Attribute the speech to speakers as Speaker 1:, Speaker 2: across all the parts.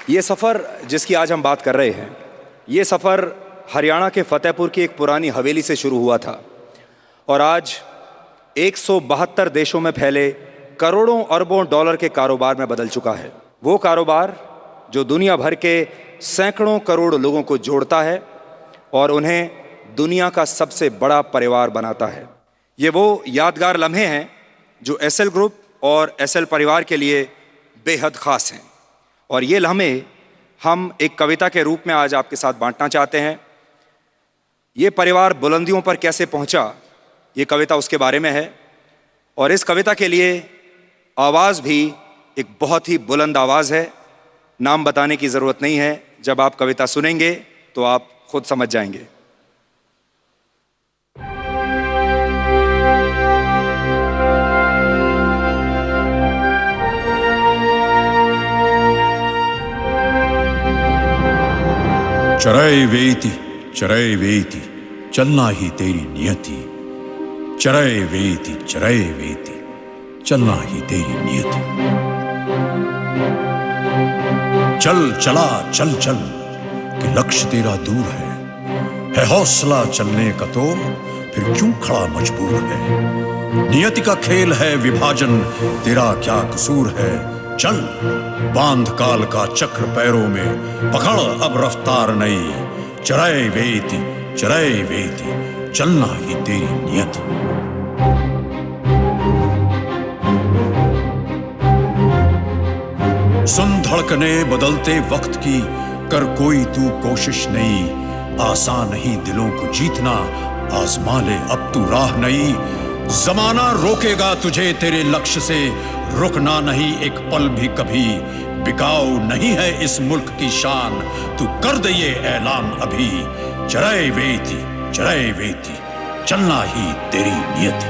Speaker 1: ये सफ़र जिसकी आज हम बात कर रहे हैं, ये सफ़र हरियाणा के फतेहपुर की एक पुरानी हवेली से शुरू हुआ था और आज 172 देशों में फैले करोड़ों अरबों डॉलर के कारोबार में बदल चुका है। वो कारोबार जो दुनिया भर के सैकड़ों करोड़ लोगों को जोड़ता है और उन्हें दुनिया का सबसे बड़ा परिवार बनाता है। ये वो यादगार लम्हे हैं जो एसएल ग्रुप और एसएल परिवार के लिए बेहद ख़ास हैं और ये लम्हे हम एक कविता के रूप में आज आपके साथ बांटना चाहते हैं। ये परिवार बुलंदियों पर कैसे पहुंचा, ये कविता उसके बारे में है और इस कविता के लिए आवाज़ भी एक बहुत ही बुलंद आवाज़ है। नाम बताने की ज़रूरत नहीं है, जब आप कविता सुनेंगे तो आप खुद समझ जाएंगे।
Speaker 2: चरय वेति चलना ही तेरी नियति। चरय वेति चलना ही तेरी नियति। चल चला चल चल कि लक्ष्य तेरा दूर है हौसला चलने का तो फिर क्यों खड़ा मजबूर है। नियति का खेल है विभाजन, तेरा क्या कसूर है। चल बांध काल का चक्र पैरों में, पकड़ अब रफ्तार नई। चरय वेति चलना ही तेरी नियति। सुन धड़कने बदलते वक्त की, कर कोई तू कोशिश नहीं। आसान नहीं दिलों को जीतना, आजमा ले अब तू राह नई। जमाना रोकेगा तुझे तेरे लक्ष्य से, रुकना नहीं एक पल भी कभी। बिकाऊ नहीं है इस मुल्क की शान, तू कर दे ये ऐलान अभी। चरय वेति चलना ही तेरी नियति।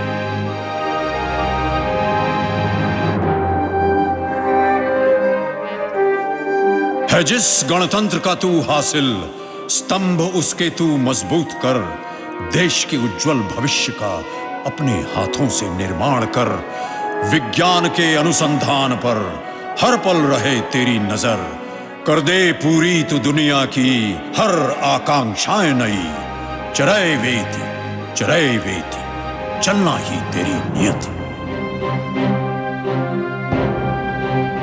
Speaker 2: है जिस गणतंत्र का तू हासिल, स्तंभ उसके तू मजबूत कर। देश के उज्जवल भविष्य का अपने हाथों से निर्माण कर। विज्ञान के अनुसंधान पर हर पल रहे तेरी नजर। कर दे पूरी तू दुनिया की हर आकांक्षाएं नई। चरय वेति चलना ही तेरी नियति।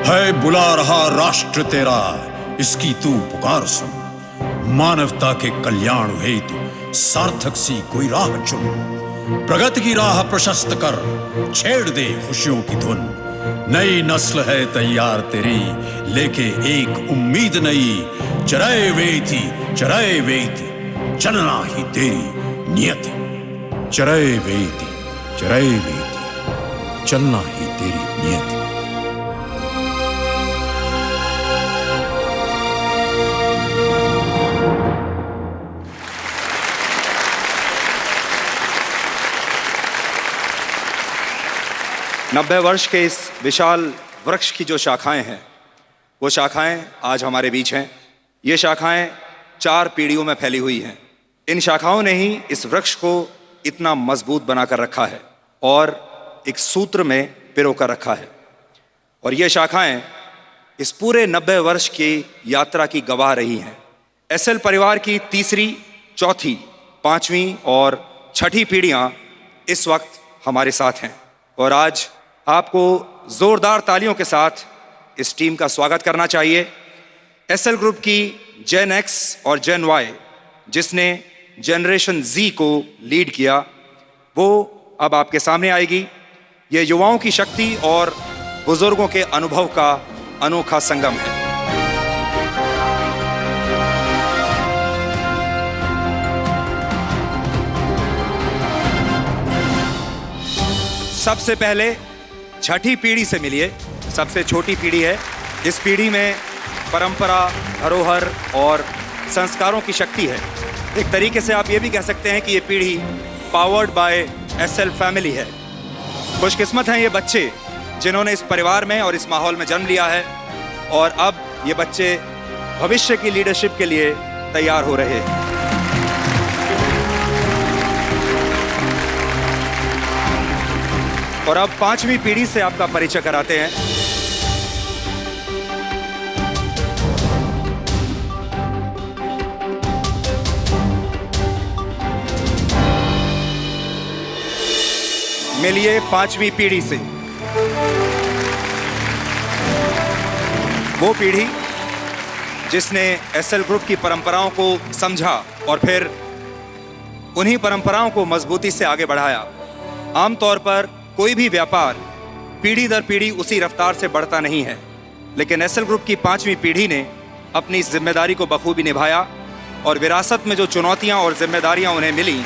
Speaker 2: है बुला रहा राष्ट्र तेरा, इसकी तू पुकार सुन। मानवता के कल्याण हेतु सार्थक सी कोई राह चुन। प्रगति की राह प्रशस्त कर, छेड़ दे खुशियों की धुन। नई नस्ल है तैयार तेरी, लेके एक उम्मीद नई। चरय वेति चलना ही तेरी नियति। चरय वेति चलना ही तेरी नियति।
Speaker 1: नब्बे वर्ष के इस विशाल वृक्ष की जो शाखाएं हैं, वो शाखाएं आज हमारे बीच हैं। ये शाखाएं 4 पीढ़ियों में फैली हुई हैं। इन शाखाओं ने ही इस वृक्ष को इतना मजबूत बनाकर रखा है और एक सूत्र में पिरो कर रखा है। और ये शाखाएं इस पूरे 90 वर्ष की यात्रा की गवाह रही हैं। एसएल परिवार की तीसरी, चौथी, 5वीं और 6ठी पीढ़ियां इस वक्त हमारे साथ हैं और आज आपको जोरदार तालियों के साथ इस टीम का स्वागत करना चाहिए। एसएल ग्रुप की जेन एक्स और जेन वाई, जिसने जनरेशन जी को लीड किया, वो अब आपके सामने आएगी। ये युवाओं की शक्ति और बुजुर्गों के अनुभव का अनोखा संगम है। सबसे पहले 6ठी पीढ़ी से मिलिए। सबसे छोटी पीढ़ी है। इस पीढ़ी में परंपरा, धरोहर और संस्कारों की शक्ति है। एक तरीके से आप ये भी कह सकते हैं कि ये पीढ़ी पावर्ड बाय एसएल फैमिली है। खुशकिस्मत हैं ये बच्चे जिन्होंने इस परिवार में और इस माहौल में जन्म लिया है और अब ये बच्चे भविष्य की लीडरशिप के लिए तैयार हो रहे हैं। और अब 5वीं पीढ़ी से आपका परिचय कराते हैं। मिलिए पांचवी पीढ़ी से, वो पीढ़ी जिसने एसएल ग्रुप की परंपराओं को समझा और फिर उन्हीं परंपराओं को मजबूती से आगे बढ़ाया। आमतौर पर कोई भी व्यापार पीढ़ी दर पीढ़ी उसी रफ्तार से बढ़ता नहीं है, लेकिन एसएल ग्रुप की पांचवी पीढ़ी ने अपनी इस जिम्मेदारी को बखूबी निभाया और विरासत में जो चुनौतियां और जिम्मेदारियां उन्हें मिली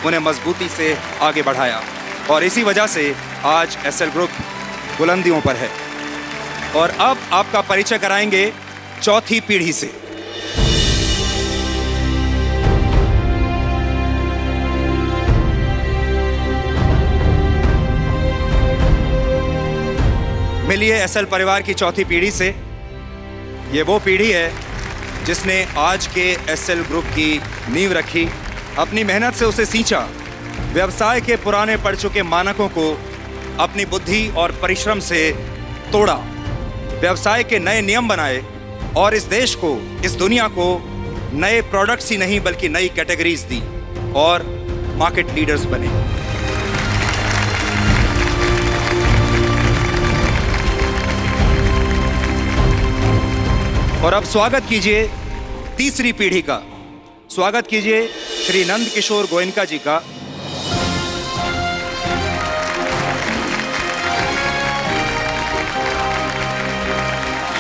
Speaker 1: उन्हें मजबूती से आगे बढ़ाया, और इसी वजह से आज एसएल ग्रुप बुलंदियों पर है। और अब आपका परिचय कराएंगे चौथी पीढ़ी से। मिलिए एसएल परिवार की चौथी पीढ़ी से। ये वो पीढ़ी है जिसने आज के एसएल ग्रुप की नींव रखी, अपनी मेहनत से उसे सींचा, व्यवसाय के पुराने पड़ चुके मानकों को अपनी बुद्धि और परिश्रम से तोड़ा, व्यवसाय के नए नियम बनाए और इस देश को, इस दुनिया को नए प्रोडक्ट्स ही नहीं बल्कि नई कैटेगरीज दी और मार्केट लीडर्स बने। और अब स्वागत कीजिए तीसरी पीढ़ी का। स्वागत कीजिए श्री नंद किशोर गोयनका जी का।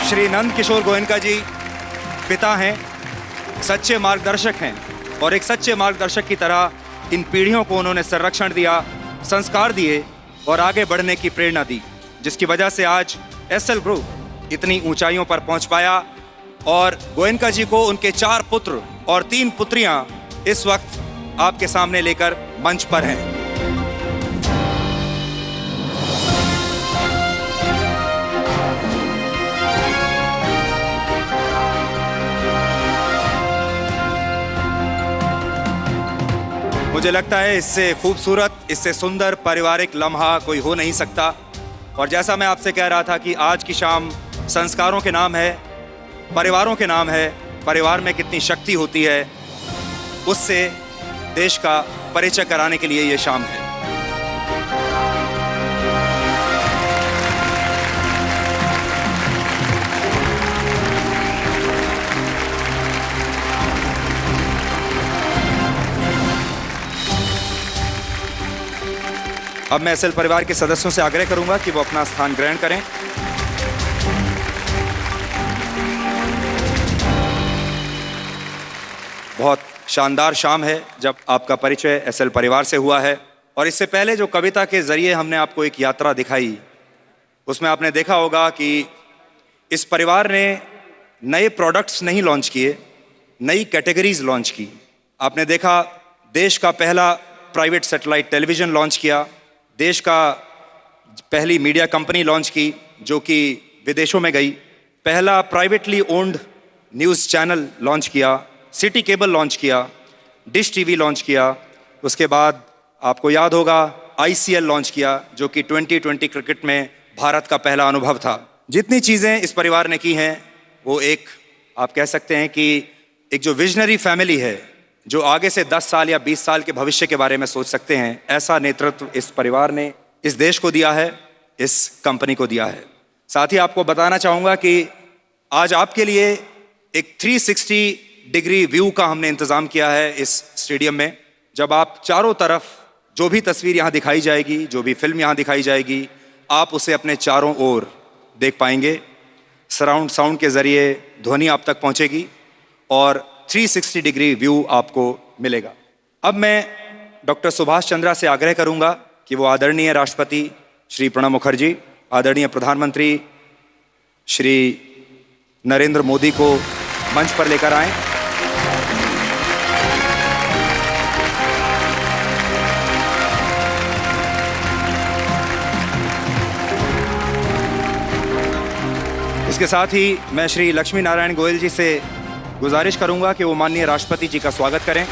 Speaker 1: श्री नंद किशोर गोयनका जी पिता हैं, सच्चे मार्गदर्शक हैं, और एक सच्चे मार्गदर्शक की तरह इन पीढ़ियों को उन्होंने संरक्षण दिया, संस्कार दिए और आगे बढ़ने की प्रेरणा दी, जिसकी वजह से आज एसएल ग्रुप इतनी ऊंचाइयों पर पहुंच पाया। और गोयनका जी को उनके 4 पुत्र और 3 पुत्रियां इस वक्त आपके सामने लेकर मंच पर हैं। मुझे लगता है इससे खूबसूरत, इससे सुंदर पारिवारिक लम्हा कोई हो नहीं सकता। और जैसा मैं आपसे कह रहा था कि आज की शाम संस्कारों के नाम है, परिवारों के नाम है, परिवार में कितनी शक्ति होती है, उससे देश का परिचय कराने के लिए ये शाम है। अब मैं एसएल परिवार के सदस्यों से आग्रह करूंगा कि वो अपना स्थान ग्रहण करें। बहुत शानदार शाम है जब आपका परिचय एसएल परिवार से हुआ है। और इससे पहले जो कविता के जरिए हमने आपको एक यात्रा दिखाई, उसमें आपने देखा होगा कि इस परिवार ने नए प्रोडक्ट्स नहीं लॉन्च किए, नई कैटेगरीज लॉन्च की। आपने देखा देश का पहला प्राइवेट सैटेलाइट टेलीविज़न लॉन्च किया, देश का पहली मीडिया कंपनी लॉन्च की जो कि विदेशों में गई, पहला privately owned news channel launch किया, सिटी केबल लॉन्च किया, डिश टीवी लॉन्च किया, उसके बाद आपको याद होगा आईसीएल लॉन्च किया जो कि 2020 क्रिकेट में भारत का पहला अनुभव था। जितनी चीज़ें इस परिवार ने की हैं वो एक, आप कह सकते हैं कि एक जो विजनरी फैमिली है, जो आगे से 10 साल या 20 साल के भविष्य के बारे में सोच सकते हैं, ऐसा नेतृत्व इस परिवार ने इस देश को दिया है, इस कंपनी को दिया है। साथ ही आपको बताना चाहूँगा कि आज आपके लिए एक 360 डिग्री व्यू का हमने इंतज़ाम किया है इस स्टेडियम में। जब आप चारों तरफ जो भी तस्वीर यहाँ दिखाई जाएगी, जो भी फिल्म यहाँ दिखाई जाएगी, आप उसे अपने चारों ओर देख पाएंगे। सराउंड साउंड के ज़रिए ध्वनि आप तक पहुँचेगी और 360 डिग्री व्यू आपको मिलेगा। अब मैं डॉक्टर सुभाष चंद्रा से आग्रह करूंगा कि वो आदरणीय राष्ट्रपति श्री प्रणब मुखर्जी, आदरणीय प्रधानमंत्री श्री नरेंद्र मोदी को मंच पर लेकर आएं। इसके साथ ही मैं श्री लक्ष्मी नारायण गोयल जी से गुजारिश करूंगा कि वो माननीय राष्ट्रपति जी का स्वागत करें।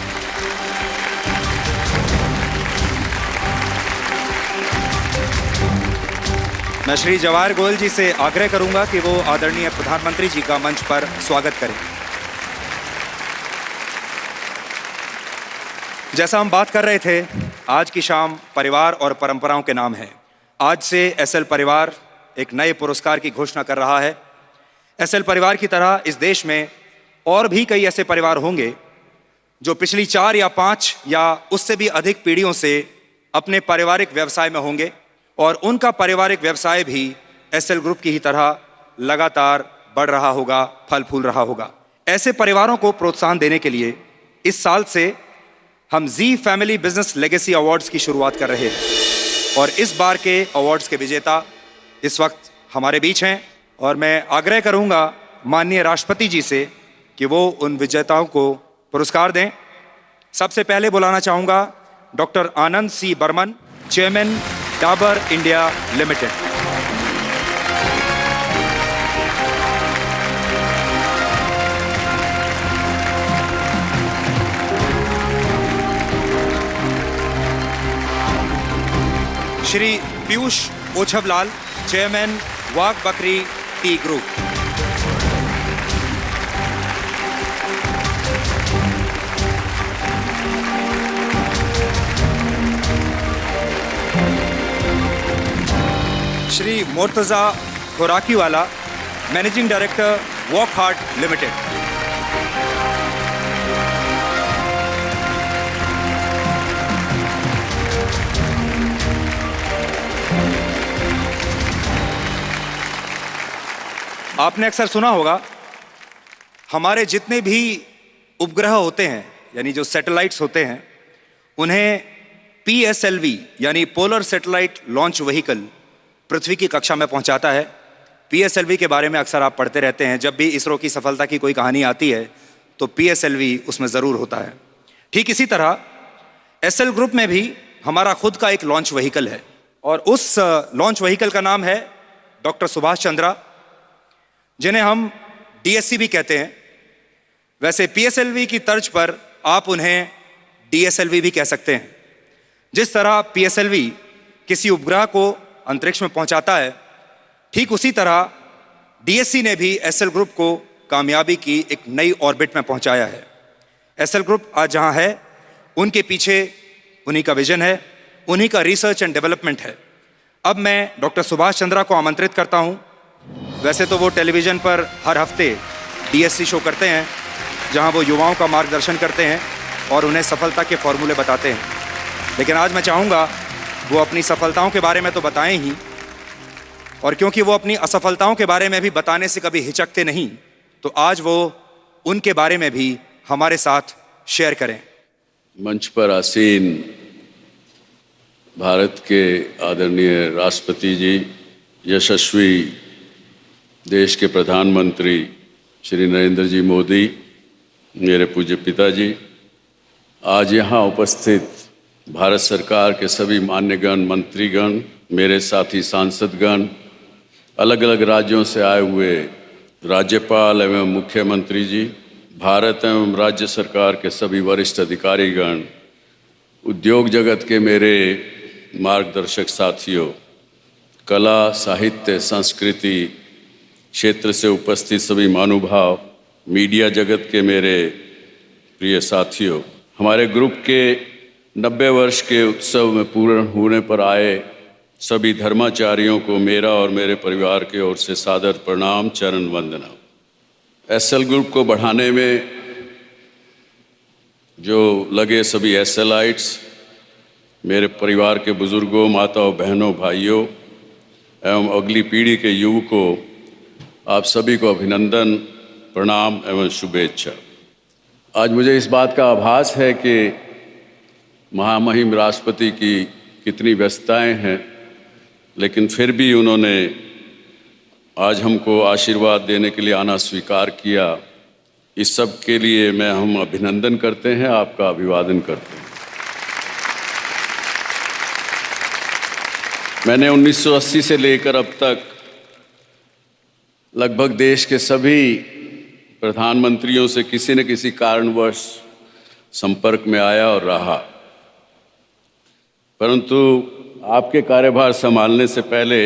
Speaker 1: मैं श्री जवाहर गोयल जी से आग्रह करूंगा कि वो आदरणीय प्रधानमंत्री जी का मंच पर स्वागत करें। जैसा हम बात कर रहे थे, आज की शाम परिवार और परंपराओं के नाम है। आज से एसएल परिवार एक नए पुरस्कार की घोषणा कर रहा है। एसएल परिवार की तरह इस देश में और भी कई ऐसे परिवार होंगे जो पिछली 4 या 5 या उससे भी अधिक पीढ़ियों से अपने पारिवारिक व्यवसाय में होंगे और उनका पारिवारिक व्यवसाय भी एसएल ग्रुप की ही तरह लगातार बढ़ रहा होगा, फल फूल रहा होगा। ऐसे परिवारों को प्रोत्साहन देने के लिए इस साल से हम जी फैमिली बिजनेस लेगेसी अवार्ड्स की शुरुआत कर रहे हैं और इस बार के अवार्ड्स के विजेता इस वक्त हमारे बीच हैं और मैं आग्रह करूंगा माननीय राष्ट्रपति जी से कि वो उन विजेताओं को पुरस्कार दें। सबसे पहले बुलाना चाहूंगा doctor Anand C Burman, chairman Dabur India limited. Shri Piyush Ochhavlal, chairman Wagh Bakri tea group. Shri Murtaza Khorakiwala, managing director Wockhardt limited. आपने अक्सर सुना होगा हमारे जितने भी उपग्रह होते हैं यानी जो सैटेलाइट्स होते हैं उन्हें PSLV यानी पोलर सैटेलाइट लॉन्च व्हीकल पृथ्वी की कक्षा में पहुंचाता है। PSLV के बारे में अक्सर आप पढ़ते रहते हैं, जब भी इसरो की सफलता की कोई कहानी आती है तो PSLV उसमें ज़रूर होता है। ठीक इसी तरह एसएल ग्रुप में भी हमारा खुद का एक लॉन्च व्हीकल है और उस लॉन्च व्हीकल का नाम है डॉक्टर सुभाष चंद्रा, जिन्हें हम DSC भी कहते हैं। वैसे PSLV की तर्ज पर आप उन्हें DSLV भी कह सकते हैं। जिस तरह PSLV किसी उपग्रह को अंतरिक्ष में पहुंचाता है, ठीक उसी तरह DSC ने भी एसएल ग्रुप को कामयाबी की एक नई ऑर्बिट में पहुंचाया है। एसएल ग्रुप आज जहां है उनके पीछे उन्हीं का विजन है, उन्हीं का रिसर्च एंड डेवलपमेंट है। अब मैं डॉक्टर सुभाष चंद्रा को आमंत्रित करता हूं। वैसे तो वो टेलीविज़न पर हर हफ्ते DSC शो करते हैं जहां वो युवाओं का मार्गदर्शन करते हैं और उन्हें सफलता के फॉर्मूले बताते हैं, लेकिन आज मैं चाहूँगा वो अपनी सफलताओं के बारे में तो बताएं ही, और क्योंकि वो अपनी असफलताओं के बारे में भी बताने से कभी हिचकते नहीं, तो आज वो उनके बारे में भी हमारे साथ शेयर करें।
Speaker 3: मंच पर आसीन भारत के आदरणीय राष्ट्रपति जी, यशस्वी देश के प्रधानमंत्री श्री नरेंद्र जी मोदी, मेरे पूज्य पिताजी, आज यहाँ उपस्थित भारत सरकार के सभी मान्यगण, मंत्रीगण, मेरे साथी सांसदगण, अलग अलग राज्यों से आए हुए राज्यपाल एवं मुख्यमंत्री जी, भारत एवं राज्य सरकार के सभी वरिष्ठ अधिकारीगण, उद्योग जगत के मेरे मार्गदर्शक साथियों, कला, साहित्य, संस्कृति क्षेत्र से उपस्थित सभी महानुभाव, मीडिया जगत के मेरे प्रिय साथियों, हमारे ग्रुप के 90 वर्ष के उत्सव में पूर्ण होने पर आए सभी धर्माचार्यों को मेरा और मेरे परिवार की ओर से सादर प्रणाम, चरण वंदना। एसएल ग्रुप को बढ़ाने में जो लगे सभी एसएलाइट्स, मेरे परिवार के बुजुर्गों, माताओं, बहनों, भाइयों एवं अगली पीढ़ी के युवकों, आप सभी को अभिनंदन, प्रणाम एवं शुभेच्छा। आज मुझे इस बात का आभास है कि महामहिम राष्ट्रपति की कितनी व्यस्तताएं हैं, लेकिन फिर भी उन्होंने आज हमको आशीर्वाद देने के लिए आना स्वीकार किया। इस सब के लिए हम अभिनंदन करते हैं, आपका अभिवादन करते हैं। मैंने 1980 से लेकर अब तक लगभग देश के सभी प्रधानमंत्रियों से किसी न किसी कारणवश संपर्क में आया और रहा, परंतु आपके कार्यभार संभालने से पहले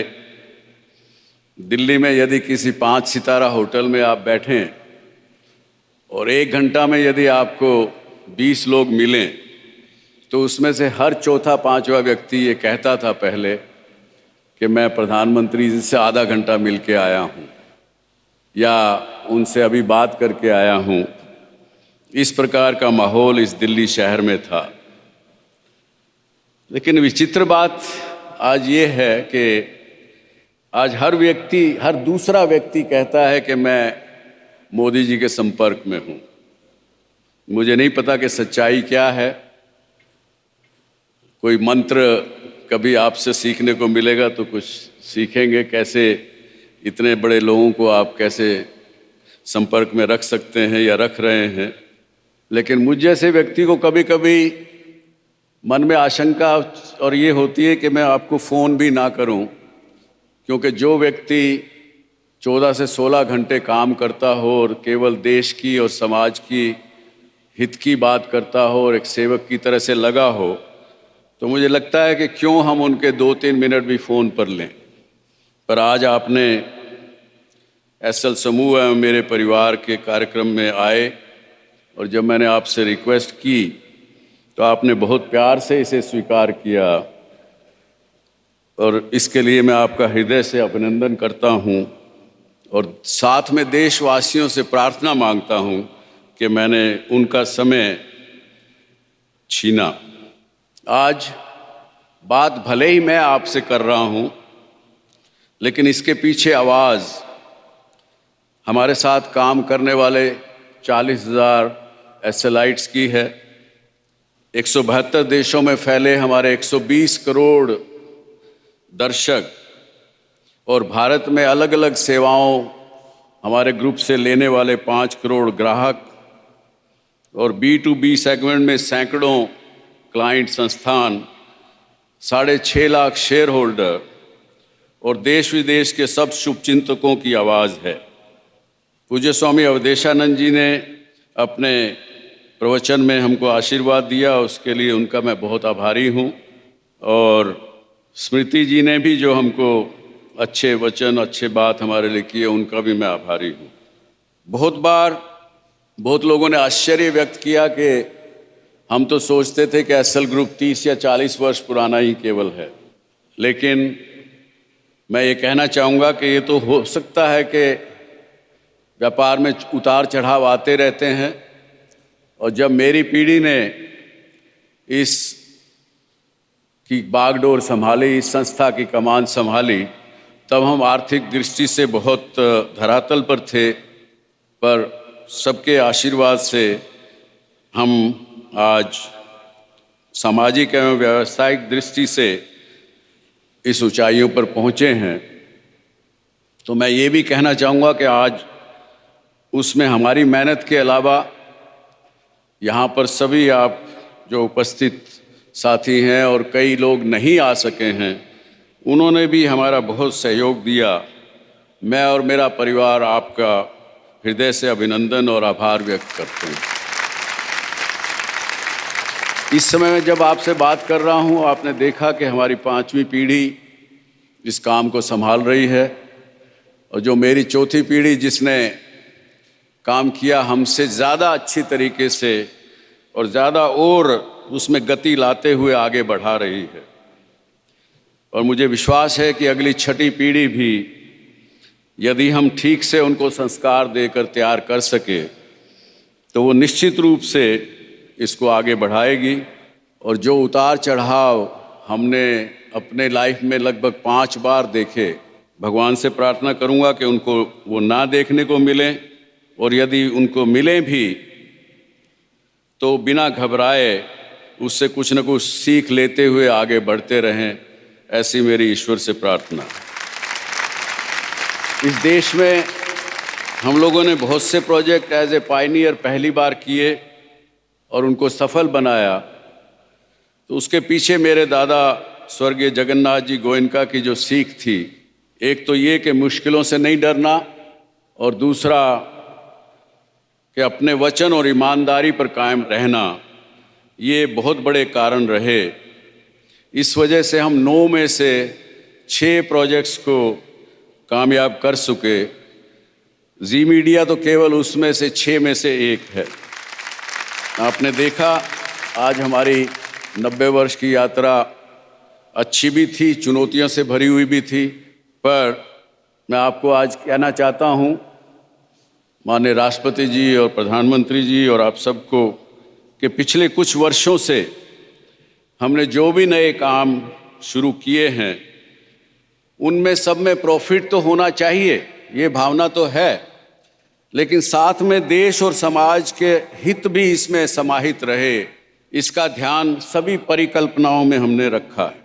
Speaker 3: दिल्ली में यदि किसी 5 सितारा होटल में आप बैठें और 1 घंटा में यदि आपको 20 लोग मिलें तो उसमें से हर चौथा पांचवा व्यक्ति ये कहता था पहले कि मैं प्रधानमंत्री जी से आधा घंटा मिल के आया हूँ या उनसे अभी बात करके आया हूँ। इस प्रकार का माहौल इस दिल्ली शहर में था। लेकिन विचित्र बात आज ये है कि आज हर दूसरा व्यक्ति कहता है कि मैं मोदी जी के संपर्क में हूँ। मुझे नहीं पता कि सच्चाई क्या है। कोई मंत्र कभी आपसे सीखने को मिलेगा तो कुछ सीखेंगे, कैसे इतने बड़े लोगों को आप कैसे संपर्क में रख सकते हैं या रख रहे हैं। लेकिन मुझ जैसे व्यक्ति को कभी कभी मन में आशंका और ये होती है कि मैं आपको फ़ोन भी ना करूं, क्योंकि जो व्यक्ति 14 से 16 घंटे काम करता हो और केवल देश की और समाज की हित की बात करता हो और एक सेवक की तरह से लगा हो, तो मुझे लगता है कि क्यों हम उनके 2-3 मिनट भी फ़ोन पर लें। पर आज आपने एसएल समूह एवं मेरे परिवार के कार्यक्रम में आए और जब मैंने आपसे रिक्वेस्ट की तो आपने बहुत प्यार से इसे स्वीकार किया और इसके लिए मैं आपका हृदय से अभिनंदन करता हूं और साथ में देशवासियों से प्रार्थना मांगता हूं कि मैंने उनका समय छीना। आज बात भले ही मैं आपसे कर रहा हूं, लेकिन इसके पीछे आवाज़ हमारे साथ काम करने वाले 40,000 एसएलाइट्स की है। 172 देशों में फैले हमारे 120 करोड़ दर्शक और भारत में अलग अलग सेवाओं हमारे ग्रुप से लेने वाले 5 करोड़ ग्राहक और B2B सेगमेंट में सैकड़ों क्लाइंट संस्थान, 6.5 लाख शेयर होल्डर और देश विदेश के सब शुभचिंतकों की आवाज़ है। पूज्य स्वामी अवधेशानंद जी ने अपने प्रवचन में हमको आशीर्वाद दिया, उसके लिए उनका मैं बहुत आभारी हूँ। और स्मृति जी ने भी जो हमको अच्छे वचन, अच्छे बात हमारे लिए किए, उनका भी मैं आभारी हूँ। बहुत बार बहुत लोगों ने आश्चर्य व्यक्त किया कि हम तो सोचते थे कि एसएल ग्रुप 30 या 40 वर्ष पुराना ही केवल है, लेकिन मैं ये कहना चाहूँगा कि ये तो हो सकता है कि व्यापार में उतार चढ़ाव आते रहते हैं और जब मेरी पीढ़ी ने इस की बागडोर संभाली, इस संस्था की कमान संभाली, तब हम आर्थिक दृष्टि से बहुत धरातल पर थे, पर सबके आशीर्वाद से हम आज सामाजिक एवं व्यावसायिक दृष्टि से इस ऊंचाइयों पर पहुँचे हैं। तो मैं ये भी कहना चाहूँगा कि आज उसमें हमारी मेहनत के अलावा यहाँ पर सभी आप जो उपस्थित साथी हैं और कई लोग नहीं आ सके हैं, उन्होंने भी हमारा बहुत सहयोग दिया। मैं और मेरा परिवार आपका हृदय से अभिनंदन और आभार व्यक्त करते हैं। इस समय में जब आपसे बात कर रहा हूँ, आपने देखा कि हमारी 5वीं पीढ़ी इस काम को संभाल रही है और जो मेरी 4थी पीढ़ी जिसने काम किया हमसे ज़्यादा अच्छी तरीके से और ज़्यादा और उसमें गति लाते हुए आगे बढ़ा रही है। और मुझे विश्वास है कि अगली 6ठी पीढ़ी भी यदि हम ठीक से उनको संस्कार देकर तैयार कर सके तो वो निश्चित रूप से इसको आगे बढ़ाएगी। और जो उतार चढ़ाव हमने अपने लाइफ में लगभग 5 बार देखे, भगवान से प्रार्थना करूंगा कि उनको वो ना देखने को मिले और यदि उनको मिले भी तो बिना घबराए उससे कुछ न कुछ सीख लेते हुए आगे बढ़ते रहें, ऐसी मेरी ईश्वर से प्रार्थना। इस देश में हम लोगों ने बहुत से प्रोजेक्ट एज ए पायनियर पहली बार किए और उनको सफल बनाया। तो उसके पीछे मेरे दादा स्वर्गीय जगन्नाथ जी गोयनका की जो सीख थी, एक तो ये कि मुश्किलों से नहीं डरना और दूसरा कि अपने वचन और ईमानदारी पर कायम रहना, ये बहुत बड़े कारण रहे। इस वजह से हम 9 में से 6 प्रोजेक्ट्स को कामयाब कर चुके। जी मीडिया तो केवल उसमें से 6 में से 1 है। आपने देखा आज हमारी 90 वर्ष की यात्रा अच्छी भी थी, चुनौतियों से भरी हुई भी थी, पर मैं आपको आज कहना चाहता हूं, माननीय राष्ट्रपति जी और प्रधानमंत्री जी और आप सबको, कि पिछले कुछ वर्षों से हमने जो भी नए काम शुरू किए हैं उनमें सब में प्रॉफिट तो होना चाहिए, ये भावना तो है, लेकिन साथ में देश और समाज के हित भी इसमें समाहित रहे, इसका ध्यान सभी परिकल्पनाओं में हमने रखा है।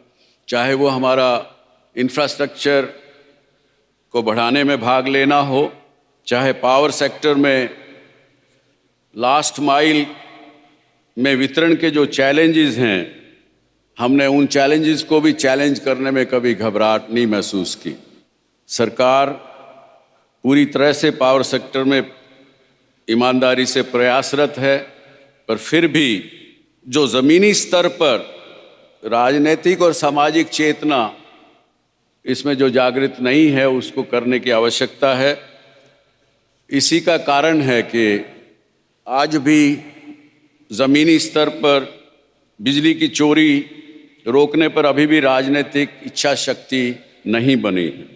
Speaker 3: चाहे वो हमारा इंफ्रास्ट्रक्चर को बढ़ाने में भाग लेना हो, चाहे पावर सेक्टर में लास्ट माइल में वितरण के जो चैलेंजेस हैं, हमने उन चैलेंजेस को भी चैलेंज करने में कभी घबराहट नहीं महसूस की। सरकार पूरी तरह से पावर सेक्टर में ईमानदारी से प्रयासरत है, पर फिर भी जो ज़मीनी स्तर पर राजनीतिक और सामाजिक चेतना इसमें जो जागृत नहीं है, उसको करने की आवश्यकता है। इसी का कारण है कि आज भी ज़मीनी स्तर पर बिजली की चोरी रोकने पर अभी भी राजनीतिक इच्छा शक्ति नहीं बनी है।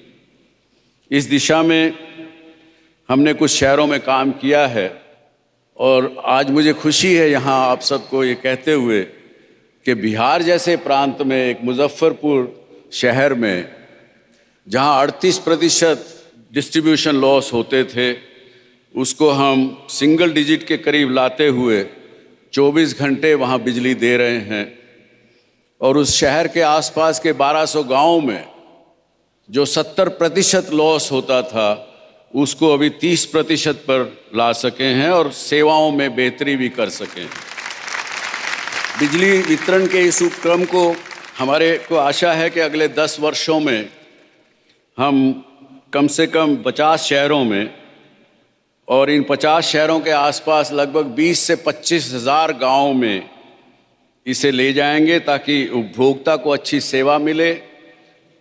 Speaker 3: इस दिशा में हमने कुछ शहरों में काम किया है और आज मुझे खुशी है यहाँ आप सबको ये कहते हुए कि बिहार जैसे प्रांत में एक मुजफ्फरपुर शहर में जहाँ 38% डिस्ट्रीब्यूशन लॉस होते थे, उसको हम सिंगल डिजिट के करीब लाते हुए 24 घंटे वहाँ बिजली दे रहे हैं। और उस शहर के आसपास के 1200 गांवों में जो 70% लॉस होता था, उसको अभी 30% पर ला सके हैं और सेवाओं में बेहतरी भी कर सकें। बिजली वितरण के इस उपक्रम को हमारे को आशा है कि अगले 10 वर्षों में हम कम से कम 50 शहरों में और इन 50 शहरों के आसपास लगभग 20 से 25 हज़ार गाँवों में इसे ले जाएंगे, ताकि उपभोक्ता को अच्छी सेवा मिले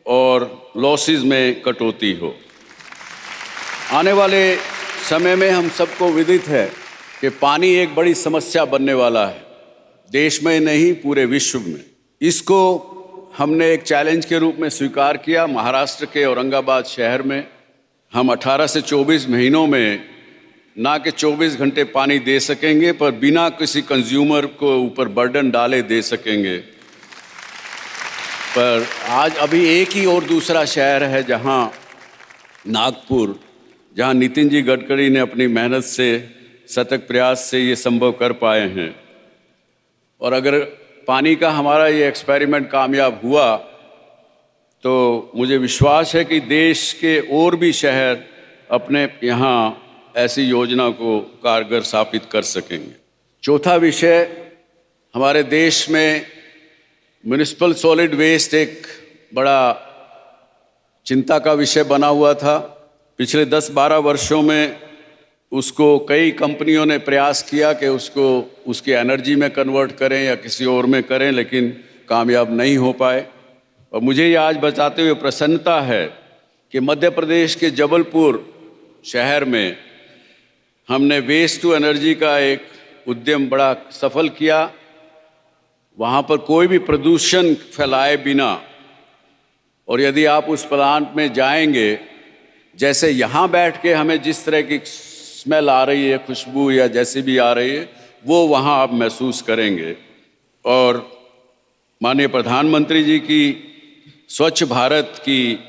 Speaker 3: और लॉसेस में कटौती हो। आने वाले समय में हम सबको विदित है कि पानी एक बड़ी समस्या बनने वाला है, देश में नहीं पूरे विश्व में। इसको हमने एक चैलेंज के रूप में स्वीकार किया। महाराष्ट्र के औरंगाबाद शहर में हम 18 से 24 महीनों में ना कि 24 घंटे पानी दे सकेंगे, पर बिना किसी कंज्यूमर को ऊपर बर्डन डाले दे सकेंगे। पर आज अभी एक ही और दूसरा शहर है जहां नागपुर, जहां नितिन जी गडकरी ने अपनी मेहनत से, सतत प्रयास से ये संभव कर पाए हैं। और अगर पानी का हमारा ये एक्सपेरिमेंट कामयाब हुआ तो मुझे विश्वास है कि देश के और भी शहर अपने यहाँ ऐसी योजना को कारगर साबित कर सकेंगे। चौथा विषय, हमारे देश में म्युनिसिपल सॉलिड वेस्ट एक बड़ा चिंता का विषय बना हुआ था। पिछले 10-12 वर्षों में उसको कई कंपनियों ने प्रयास किया कि उसको उसकी एनर्जी में कन्वर्ट करें या किसी और में करें, लेकिन कामयाब नहीं हो पाए। और मुझे ये आज बताते हुए प्रसन्नता है कि मध्य प्रदेश के जबलपुर शहर में हमने वेस्ट टू एनर्जी का एक उद्यम बड़ा सफल किया। वहाँ पर कोई भी प्रदूषण फैलाए बिना, और यदि आप उस प्लांट में जाएंगे, जैसे यहाँ बैठ के हमें जिस तरह की स्मेल आ रही है, खुशबू या जैसी भी आ रही है, वो वहाँ आप महसूस करेंगे। और माननीय प्रधानमंत्री जी की स्वच्छ भारत की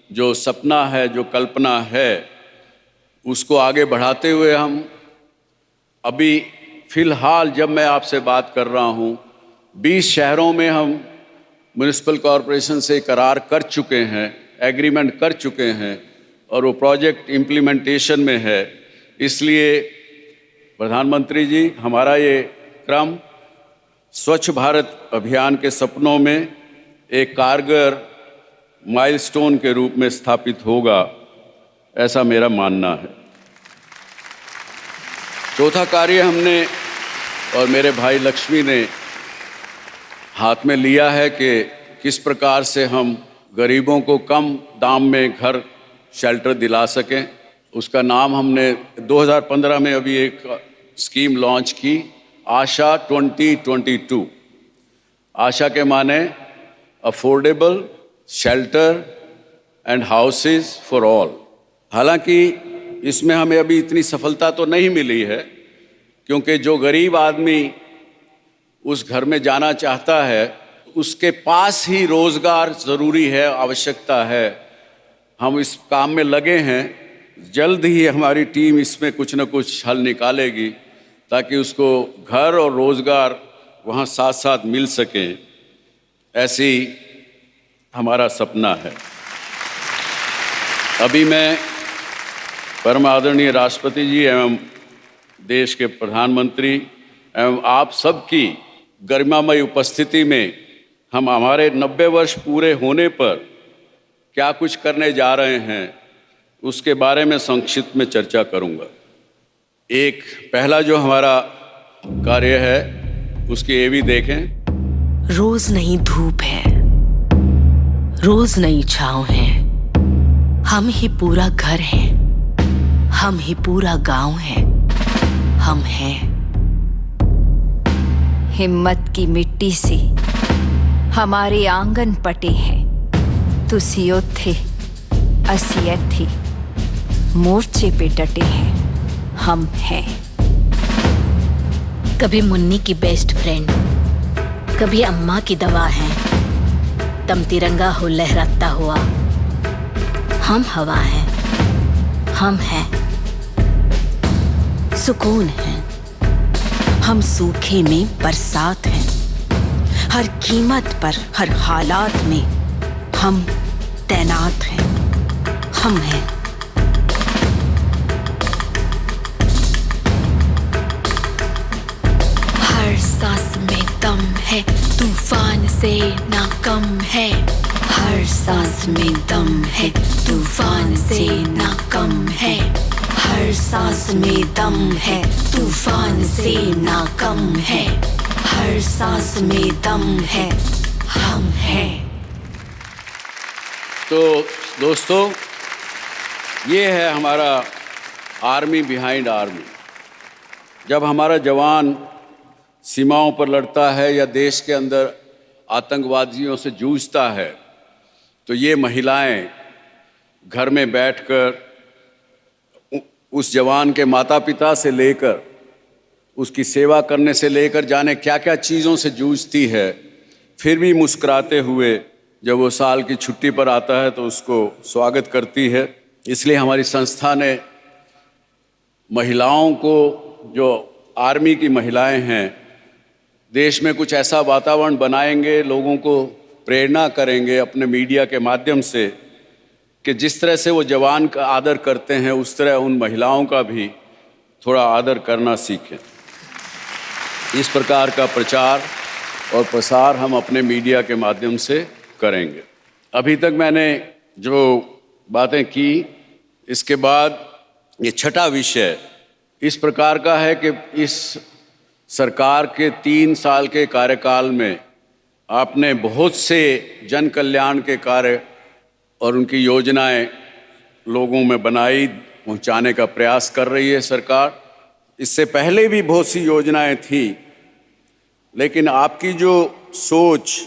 Speaker 3: जो सपना है, जो कल्पना है, उसको आगे बढ़ाते हुए हम अभी फ़िलहाल जब मैं आपसे बात कर रहा हूँ 20 शहरों में हम म्युनिसिपल कॉरपोरेशन से करार कर चुके हैं, एग्रीमेंट कर चुके हैं और वो प्रोजेक्ट इम्प्लीमेंटेशन में है। इसलिए प्रधानमंत्री जी, हमारा ये क्रम स्वच्छ भारत अभियान के सपनों में एक कारगर माइलस्टोन के रूप में स्थापित होगा, ऐसा मेरा मानना है। चौथा कार्य हमने और मेरे भाई लक्ष्मी ने हाथ में लिया है कि किस प्रकार से हम गरीबों को कम दाम में घर शेल्टर दिला सकें। उसका नाम हमने 2015 में अभी एक स्कीम लॉन्च की, आशा 2022। आशा के माने affordable shelter and houses for all. हालांकि इसमें हमें अभी इतनी सफलता तो नहीं मिली है, क्योंकि जो गरीब आदमी उस घर में जाना चाहता है उसके पास ही रोजगार ज़रूरी है, आवश्यकता है। हम इस काम में लगे हैं, जल्द ही हमारी टीम इसमें कुछ न कुछ हल निकालेगी ताकि उसको घर और रोजगार वहाँ साथ साथ मिल सके। ऐसी हमारा सपना है। अभी मैं परम आदरणीय राष्ट्रपति जी एवं देश के प्रधानमंत्री एवं आप सबकी गरिमामय उपस्थिति में हम हमारे 90 वर्ष पूरे होने पर क्या कुछ करने जा रहे हैं उसके बारे में संक्षिप्त में चर्चा करूंगा। एक पहला जो हमारा कार्य है उसकी ये भी देखें।
Speaker 4: रोज नई धूप है, रोज नई छाँव है, हम ही पूरा घर है, हम ही पूरा गांव है, हम हैं।
Speaker 5: हिम्मत की मिट्टी से हमारे आंगन पटे हैं, तुसी ओथे असी एथे मोर्चे पे डटे हैं, हम हैं।
Speaker 4: कभी मुन्नी की बेस्ट फ्रेंड, कभी अम्मा की दवा है, तम तिरंगा हो लहराता हुआ, हम हवा हैं, हम हैं। सुकून है, हम सूखे में बरसात हैं, हर कीमत पर हर हालात में हम तैनात हैं, हम हैं। हर सांस में दम है, तूफान से ना कम है, हर सांस में दम है, तूफान से ना कम है, हर सांस में दम है, तूफान से ना कम है, हर सांस में दम है, हम हैं।
Speaker 3: तो दोस्तों, ये है हमारा आर्मी बिहाइंड आर्मी। जब हमारा जवान सीमाओं पर लड़ता है या देश के अंदर आतंकवादियों से जूझता है, तो ये महिलाएं घर में बैठकर उस जवान के माता पिता से लेकर उसकी सेवा करने से लेकर जाने क्या क्या चीज़ों से जूझती है, फिर भी मुस्कुराते हुए जब वो साल की छुट्टी पर आता है तो उसको स्वागत करती है। इसलिए हमारी संस्था ने महिलाओं को, जो आर्मी की महिलाएं हैं, देश में कुछ ऐसा वातावरण बनाएंगे, लोगों को प्रेरणा करेंगे अपने मीडिया के माध्यम से कि जिस तरह से वो जवान का आदर करते हैं उस तरह उन महिलाओं का भी थोड़ा आदर करना सीखें। इस प्रकार का प्रचार और प्रसार हम अपने मीडिया के माध्यम से करेंगे। अभी तक मैंने जो बातें की, इसके बाद ये छठा विषय इस प्रकार का है कि इस सरकार के 3 साल के कार्यकाल में आपने बहुत से जन कल्याण के कार्य और उनकी योजनाएं लोगों में बनाई, पहुंचाने का प्रयास कर रही है सरकार। इससे पहले भी बहुत सी योजनाएं थी, लेकिन आपकी जो सोच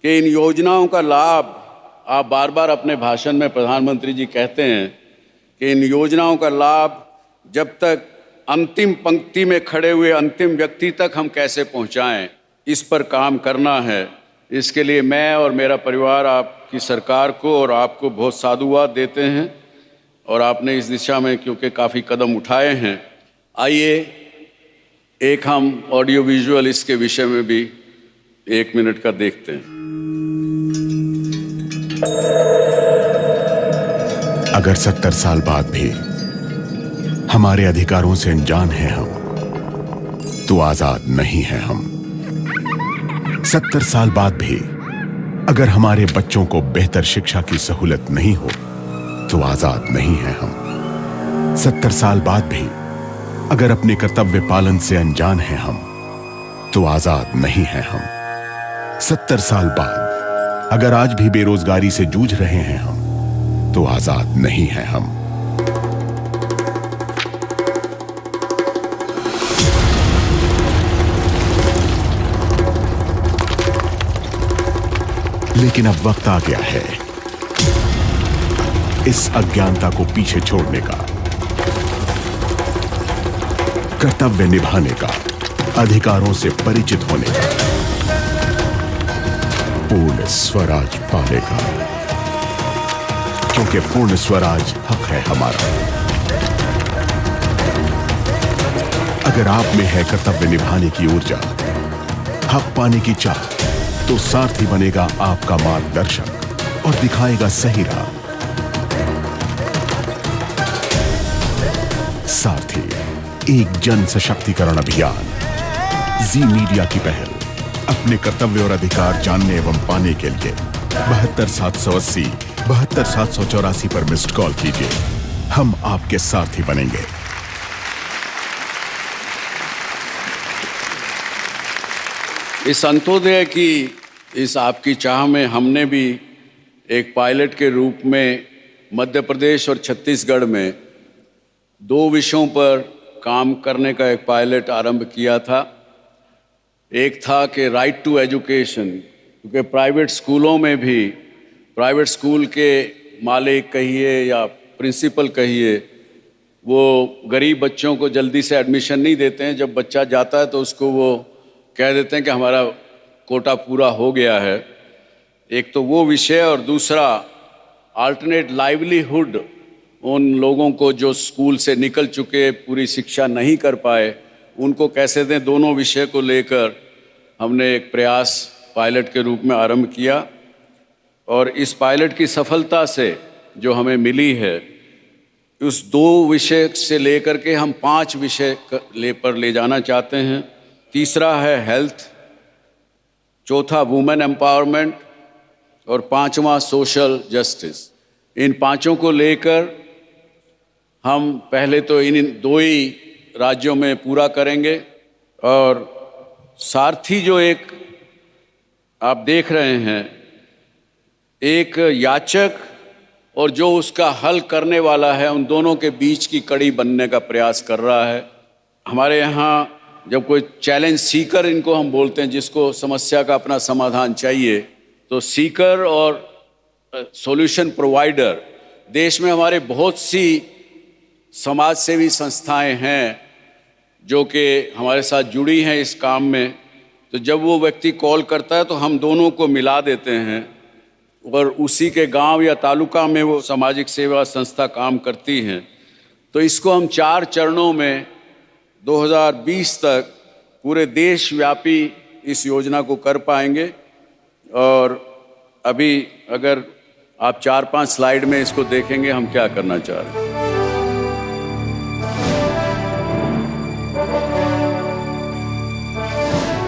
Speaker 3: कि इन योजनाओं का लाभ, आप बार बार अपने भाषण में प्रधानमंत्री जी कहते हैं कि इन योजनाओं का लाभ जब तक अंतिम पंक्ति में खड़े हुए अंतिम व्यक्ति तक हम कैसे पहुंचाएं, इस पर काम करना है। इसके लिए मैं और मेरा परिवार आपकी सरकार को और आपको बहुत साधुवाद देते हैं और आपने इस दिशा में क्योंकि काफ़ी कदम उठाए हैं। आइए एक हम ऑडियो विजुअल इसके विषय में भी 1 मिनट का देखते हैं।
Speaker 2: अगर 70 साल बाद भी हमारे अधिकारों से अनजान हैं हम, तो आजाद नहीं हैं हम। 70 साल बाद भी अगर हमारे बच्चों को बेहतर शिक्षा की सहूलत नहीं हो, तो आजाद नहीं हैं हम। 70 साल बाद भी अगर अपने कर्तव्य पालन से अनजान हैं हम, तो आजाद नहीं हैं हम। 70 साल बाद अगर आज भी बेरोजगारी से जूझ रहे हैं हम, तो आजाद नहीं हैं हम।
Speaker 6: लेकिन अब वक्त आ गया है इस अज्ञानता को पीछे छोड़ने का, कर्तव्य निभाने का, अधिकारों से परिचित होने का, पूर्ण स्वराज पाने का, क्योंकि पूर्ण स्वराज हक है हमारा। अगर आप में है कर्तव्य निभाने की ऊर्जा, हक पाने की चाह, तो सारथी बनेगा आपका मार्गदर्शक और दिखाएगा सही राह। सारथी, एक जन सशक्तिकरण अभियान, जी मीडिया की पहल। अपने कर्तव्य और अधिकार जानने एवं पाने के लिए 72 780 72 784 पर मिस्ड कॉल कीजिए। हम आपके सारथी बनेंगे।
Speaker 3: इस अंत्योदय की इस आपकी चाह में हमने भी एक पायलट के रूप में मध्य प्रदेश और छत्तीसगढ़ में 2 विषयों पर काम करने का एक पायलट आरंभ किया था। एक था कि राइट टू एजुकेशन, क्योंकि प्राइवेट स्कूलों में भी प्राइवेट स्कूल के मालिक कहिए या प्रिंसिपल कहिए, वो गरीब बच्चों को जल्दी से एडमिशन नहीं देते हैं। जब बच्चा जाता है तो उसको वो कह देते हैं कि हमारा कोटा पूरा हो गया है। एक तो वो विषय, और दूसरा अल्टरनेट लाइवलीहुड, उन लोगों को जो स्कूल से निकल चुके, पूरी शिक्षा नहीं कर पाए, उनको कैसे दें। दोनों विषय को लेकर हमने एक प्रयास पायलट के रूप में आरंभ किया, और इस पायलट की सफलता से जो हमें मिली है, उस 2 विषय से लेकर के हम 5 विषय पर ले जाना चाहते हैं। तीसरा है हेल्थ, चौथा वुमेन एम्पावरमेंट, और 5वां सोशल जस्टिस। इन 5 को लेकर हम पहले तो इन 2 ही राज्यों में पूरा करेंगे। और सारथी जो एक आप देख रहे हैं, एक याचक और जो उसका हल करने वाला है, उन दोनों के बीच की कड़ी बनने का प्रयास कर रहा है। हमारे यहाँ जब कोई चैलेंज सीकर, इनको हम बोलते हैं, जिसको समस्या का अपना समाधान चाहिए, तो सीकर और सॉल्यूशन प्रोवाइडर, देश में हमारे बहुत सी समाज सेवी संस्थाएं हैं जो कि हमारे साथ जुड़ी हैं इस काम में। तो जब वो व्यक्ति कॉल करता है तो हम दोनों को मिला देते हैं, और उसी के गांव या तालुका में वो सामाजिक सेवा संस्था काम करती हैं। तो इसको हम 4 चरणों में 2020 तक पूरे देशव्यापी इस योजना को कर पाएंगे। और अभी अगर आप 4-5 स्लाइड में इसको देखेंगे हम क्या करना चाह रहे हैं।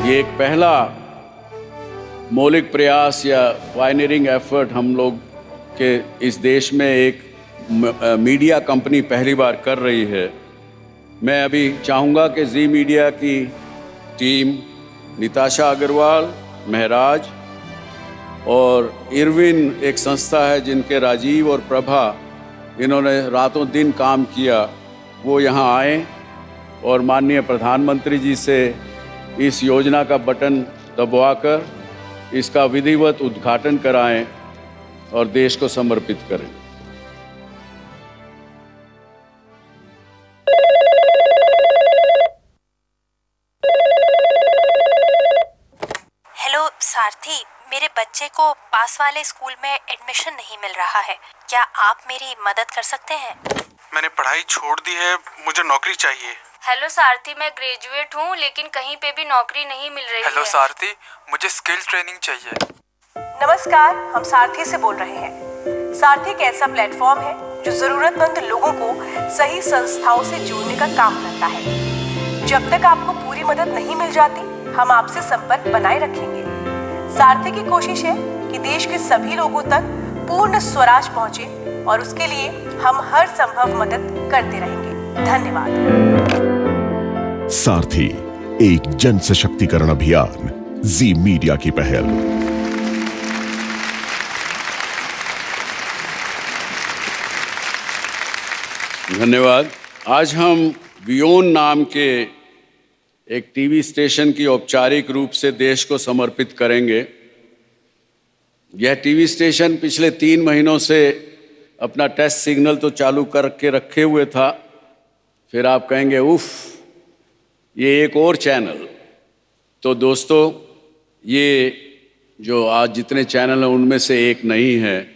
Speaker 3: ये एक पहला मौलिक प्रयास या पायनियरिंग एफर्ट हम लोग के इस देश में एक मीडिया कंपनी पहली बार कर रही है। मैं अभी चाहूँगा कि जी मीडिया की टीम, निताशा अग्रवाल, महराज और इरविन एक संस्था है जिनके राजीव और प्रभा, इन्होंने रातों दिन काम किया, वो यहाँ आए और माननीय प्रधानमंत्री जी से इस योजना का बटन दबवाकर इसका विधिवत उद्घाटन कराएं और देश को समर्पित करें।
Speaker 7: हेलो सारथी, मेरे बच्चे को पास वाले स्कूल में एडमिशन नहीं मिल रहा है, क्या आप मेरी मदद कर सकते हैं?
Speaker 8: मैंने पढ़ाई छोड़ दी है, मुझे नौकरी चाहिए।
Speaker 9: हेलो सारथी, मैं ग्रेजुएट हूँ लेकिन कहीं पे भी नौकरी नहीं मिल रही है।
Speaker 8: हेलो सारथी, मुझे स्किल ट्रेनिंग चाहिए।
Speaker 10: नमस्कार, हम सारथी से बोल रहे हैं। सारथी एक ऐसा प्लेटफॉर्म है जो जरूरतमंद लोगों को सही संस्थाओं से जोड़ने का काम करता है। जब तक आपको पूरी मदद नहीं मिल जाती, हम आपसे संपर्क बनाए रखेंगे। सारथी की कोशिश है कि देश के सभी लोगों तक पूर्ण स्वराज पहुंचे, और उसके लिए हम हर संभव मदद करते रहेंगे। धन्यवाद।
Speaker 6: सारथी, एक जन सशक्तिकरण अभियान, जी मीडिया की पहल।
Speaker 3: धन्यवाद। आज हम वियोन नाम के एक टीवी स्टेशन की औपचारिक रूप से देश को समर्पित करेंगे। यह टीवी स्टेशन पिछले 3 महीनों से अपना टेस्ट सिग्नल तो चालू करके रखे हुए था, फिर आप कहेंगे उफ ये एक और चैनल। तो दोस्तों, ये जो आज जितने चैनल हैं उनमें से एक नहीं है।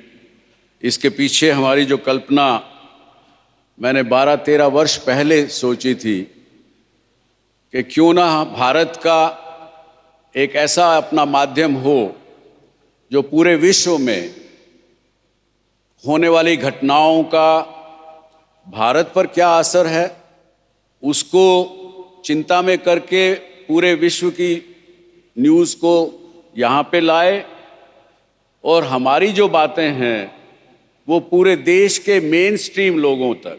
Speaker 3: इसके पीछे हमारी जो कल्पना मैंने 12-13 वर्ष पहले सोची थी कि क्यों ना भारत का एक ऐसा अपना माध्यम हो जो पूरे विश्व में होने वाली घटनाओं का भारत पर क्या असर है उसको चिंता में करके पूरे विश्व की न्यूज़ को यहाँ पे लाए, और हमारी जो बातें हैं वो पूरे देश के मेन स्ट्रीम लोगों तक।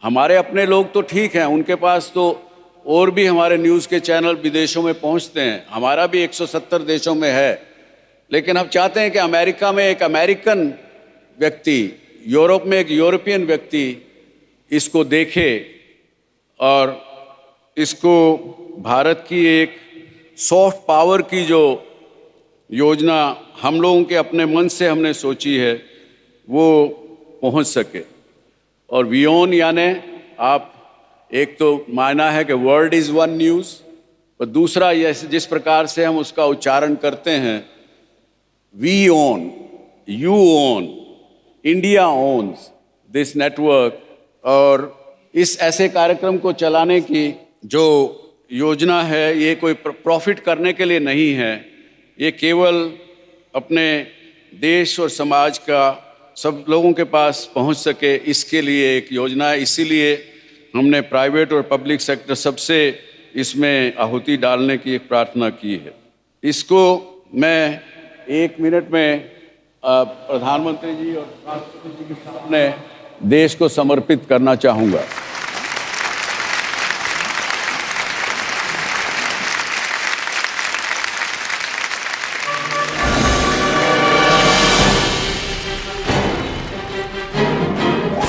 Speaker 3: हमारे अपने लोग तो ठीक हैं, उनके पास तो और भी हमारे न्यूज़ के चैनल विदेशों में पहुंचते हैं, हमारा भी 170 देशों में है, लेकिन हम चाहते हैं कि अमेरिका में एक अमेरिकन व्यक्ति, यूरोप में एक यूरोपियन व्यक्ति इसको देखे और इसको भारत की एक सॉफ्ट पावर की जो योजना हम लोगों के अपने मन से हमने सोची है वो पहुंच सके। और वीओन यानी आप, एक तो मायना है कि वर्ल्ड इज़ वन न्यूज़, और दूसरा ये जिस प्रकार से हम उसका उच्चारण करते हैं, we own, you own, India owns this network. और इस ऐसे कार्यक्रम को चलाने की जो योजना है ये कोई प्रॉफिट करने के लिए नहीं है, ये केवल अपने देश और समाज का सब लोगों के पास पहुंच सके इसके लिए एक योजना है। इसीलिए हमने प्राइवेट और पब्लिक सेक्टर सबसे इसमें आहुति डालने की एक प्रार्थना की है। इसको मैं 1 मिनट में प्रधानमंत्री जी और राष्ट्रपति जी के सामने देश को समर्पित करना चाहूँगा।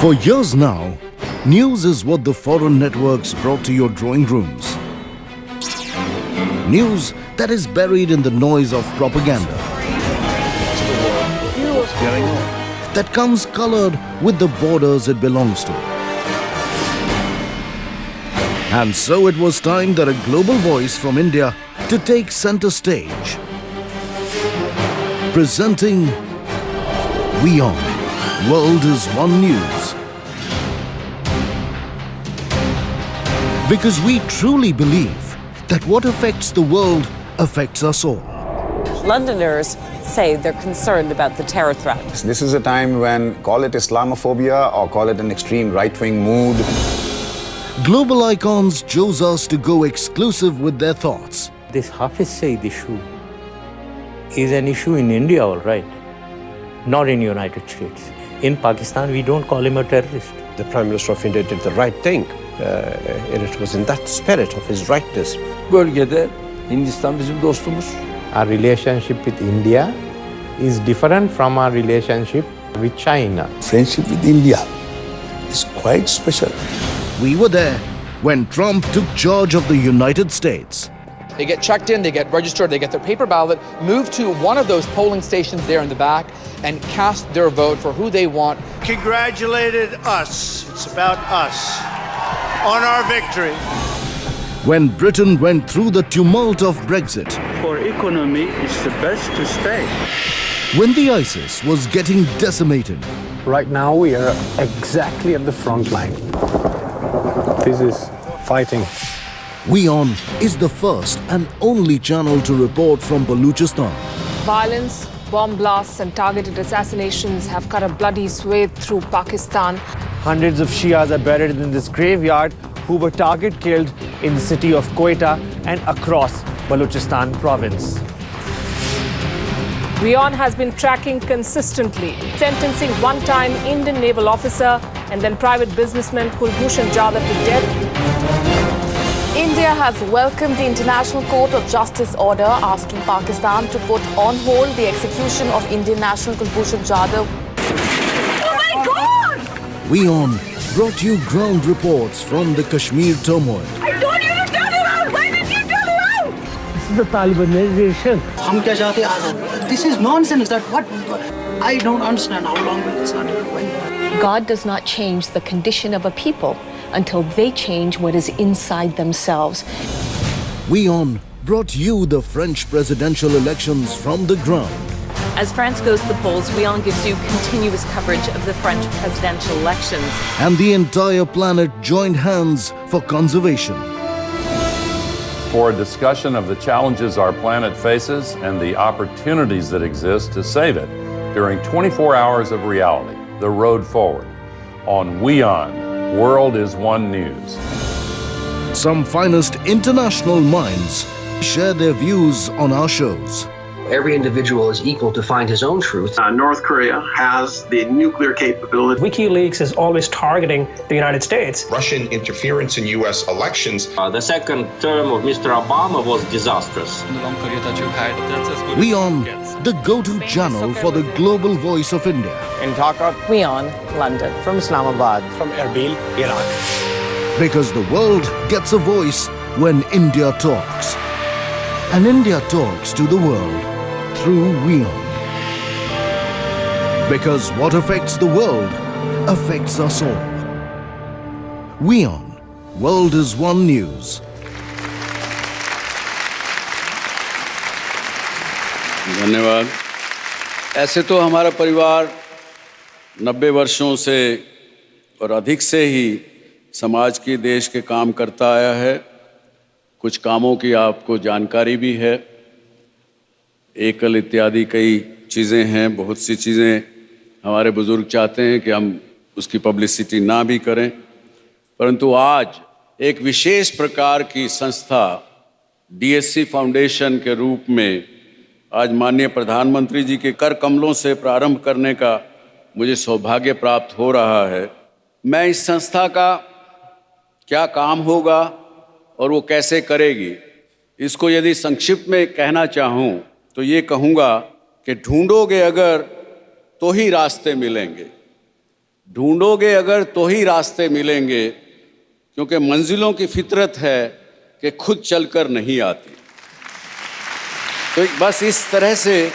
Speaker 11: For years now, news is what the foreign networks brought to your drawing rooms. News that is buried in the noise of propaganda. That comes colored with the borders it belongs to. And so it was time that a global voice from India to take center stage. Presenting WION, World is One News. Because we truly believe that what affects the world affects us all.
Speaker 12: Londoners say they're concerned about the terror threat.
Speaker 13: This is a time when, call it Islamophobia or call it an extreme right-wing mood.
Speaker 11: Global icons chose us to go exclusive with their thoughts.
Speaker 14: This Hafiz Saeed issue is an issue in India, all right, not in United States. In Pakistan, we don't call him a terrorist.
Speaker 15: The Prime Minister of India did the right thing. And it was in that spirit of his rightness.
Speaker 16: Bölgede Hindistan bizim dostumuz.
Speaker 17: Our relationship with India is different from our relationship with China.
Speaker 16: Friendship with India is quite special.
Speaker 11: We were there when Trump took charge of the United States.
Speaker 18: They get checked in, they get registered, they get their paper ballot, move to one of those polling stations there in the back, and cast their vote for who they want.
Speaker 19: Congratulated us. It's about us. On our victory.
Speaker 11: When Britain went through the tumult of Brexit.
Speaker 20: For economy, it's the best to stay.
Speaker 11: When the ISIS was getting decimated.
Speaker 21: Right now we are exactly at the front line. This is fighting.
Speaker 11: WION is the first and only channel to report from Balochistan.
Speaker 22: Violence, bomb blasts and targeted assassinations have cut a bloody swathe through Pakistan.
Speaker 23: Hundreds of Shias are buried in this graveyard who were target killed in the city of Quetta and across Balochistan province.
Speaker 22: WION has been tracking consistently, sentencing one-time Indian naval officer and then private businessman Kulbhushan Jadhav to death.
Speaker 24: India has welcomed the International Court of Justice order asking Pakistan to put on hold the execution of Indian national Kulbhushan Jadhav.
Speaker 22: Oh my God!
Speaker 11: WION brought you ground reports from the Kashmir turmoil.
Speaker 22: I told you to turn around! Why did you turn around?
Speaker 23: This
Speaker 21: the Talibanization.
Speaker 1: हम क्या चाहते हैं? This is nonsense. That what? I don't understand how long will this continue.
Speaker 24: God does not change the condition of a people until they change what is inside themselves.
Speaker 11: WION brought you the French presidential elections from the ground.
Speaker 12: As France goes to the polls, WION gives you continuous coverage of the French presidential elections.
Speaker 11: And the entire planet joined hands for conservation.
Speaker 2: For a discussion of the challenges our planet faces and the opportunities that exist to save it during 24 hours of reality, The Road Forward, on WION, World is One News.
Speaker 11: Some finest international minds share their views on our shows.
Speaker 1: Every individual is equal to find his own truth.
Speaker 4: North Korea has the nuclear capability.
Speaker 21: WikiLeaks is always targeting the United States.
Speaker 5: Russian interference in U.S. elections.
Speaker 25: The second term of Mr. Obama was disastrous.
Speaker 11: WION, the go-to channel for the global voice of India.
Speaker 17: In Dhaka,
Speaker 12: WION, London.
Speaker 17: from Islamabad, from Erbil, Iraq.
Speaker 11: Because the world gets a voice when India talks. And India talks to the world through WION. Because what affects the world affects us all. WION, World is One News.
Speaker 3: धन्यवाद। ऐसे तो हमारा परिवार 90 वर्षों से और अधिक से ही समाज की, देश के काम करता आया है। कुछ कामों की आपको जानकारी भी है। एकल इत्यादि कई चीज़ें हैं, बहुत सी चीज़ें हमारे बुज़ुर्ग चाहते हैं कि हम उसकी पब्लिसिटी ना भी करें, परंतु आज एक विशेष प्रकार की संस्था DSC फाउंडेशन के रूप में आज माननीय प्रधानमंत्री जी के कर कमलों से प्रारंभ करने का मुझे सौभाग्य प्राप्त हो रहा है। मैं इस संस्था का क्या काम होगा और वो कैसे करेगी, इसको यदि संक्षिप्त में कहना चाहूँ तो ये कहूँगा कि ढूंढोगे अगर तो ही रास्ते मिलेंगे, ढूंढोगे अगर तो ही रास्ते मिलेंगे, क्योंकि मंजिलों की फितरत है कि खुद चलकर नहीं आती। तो बस इस तरह से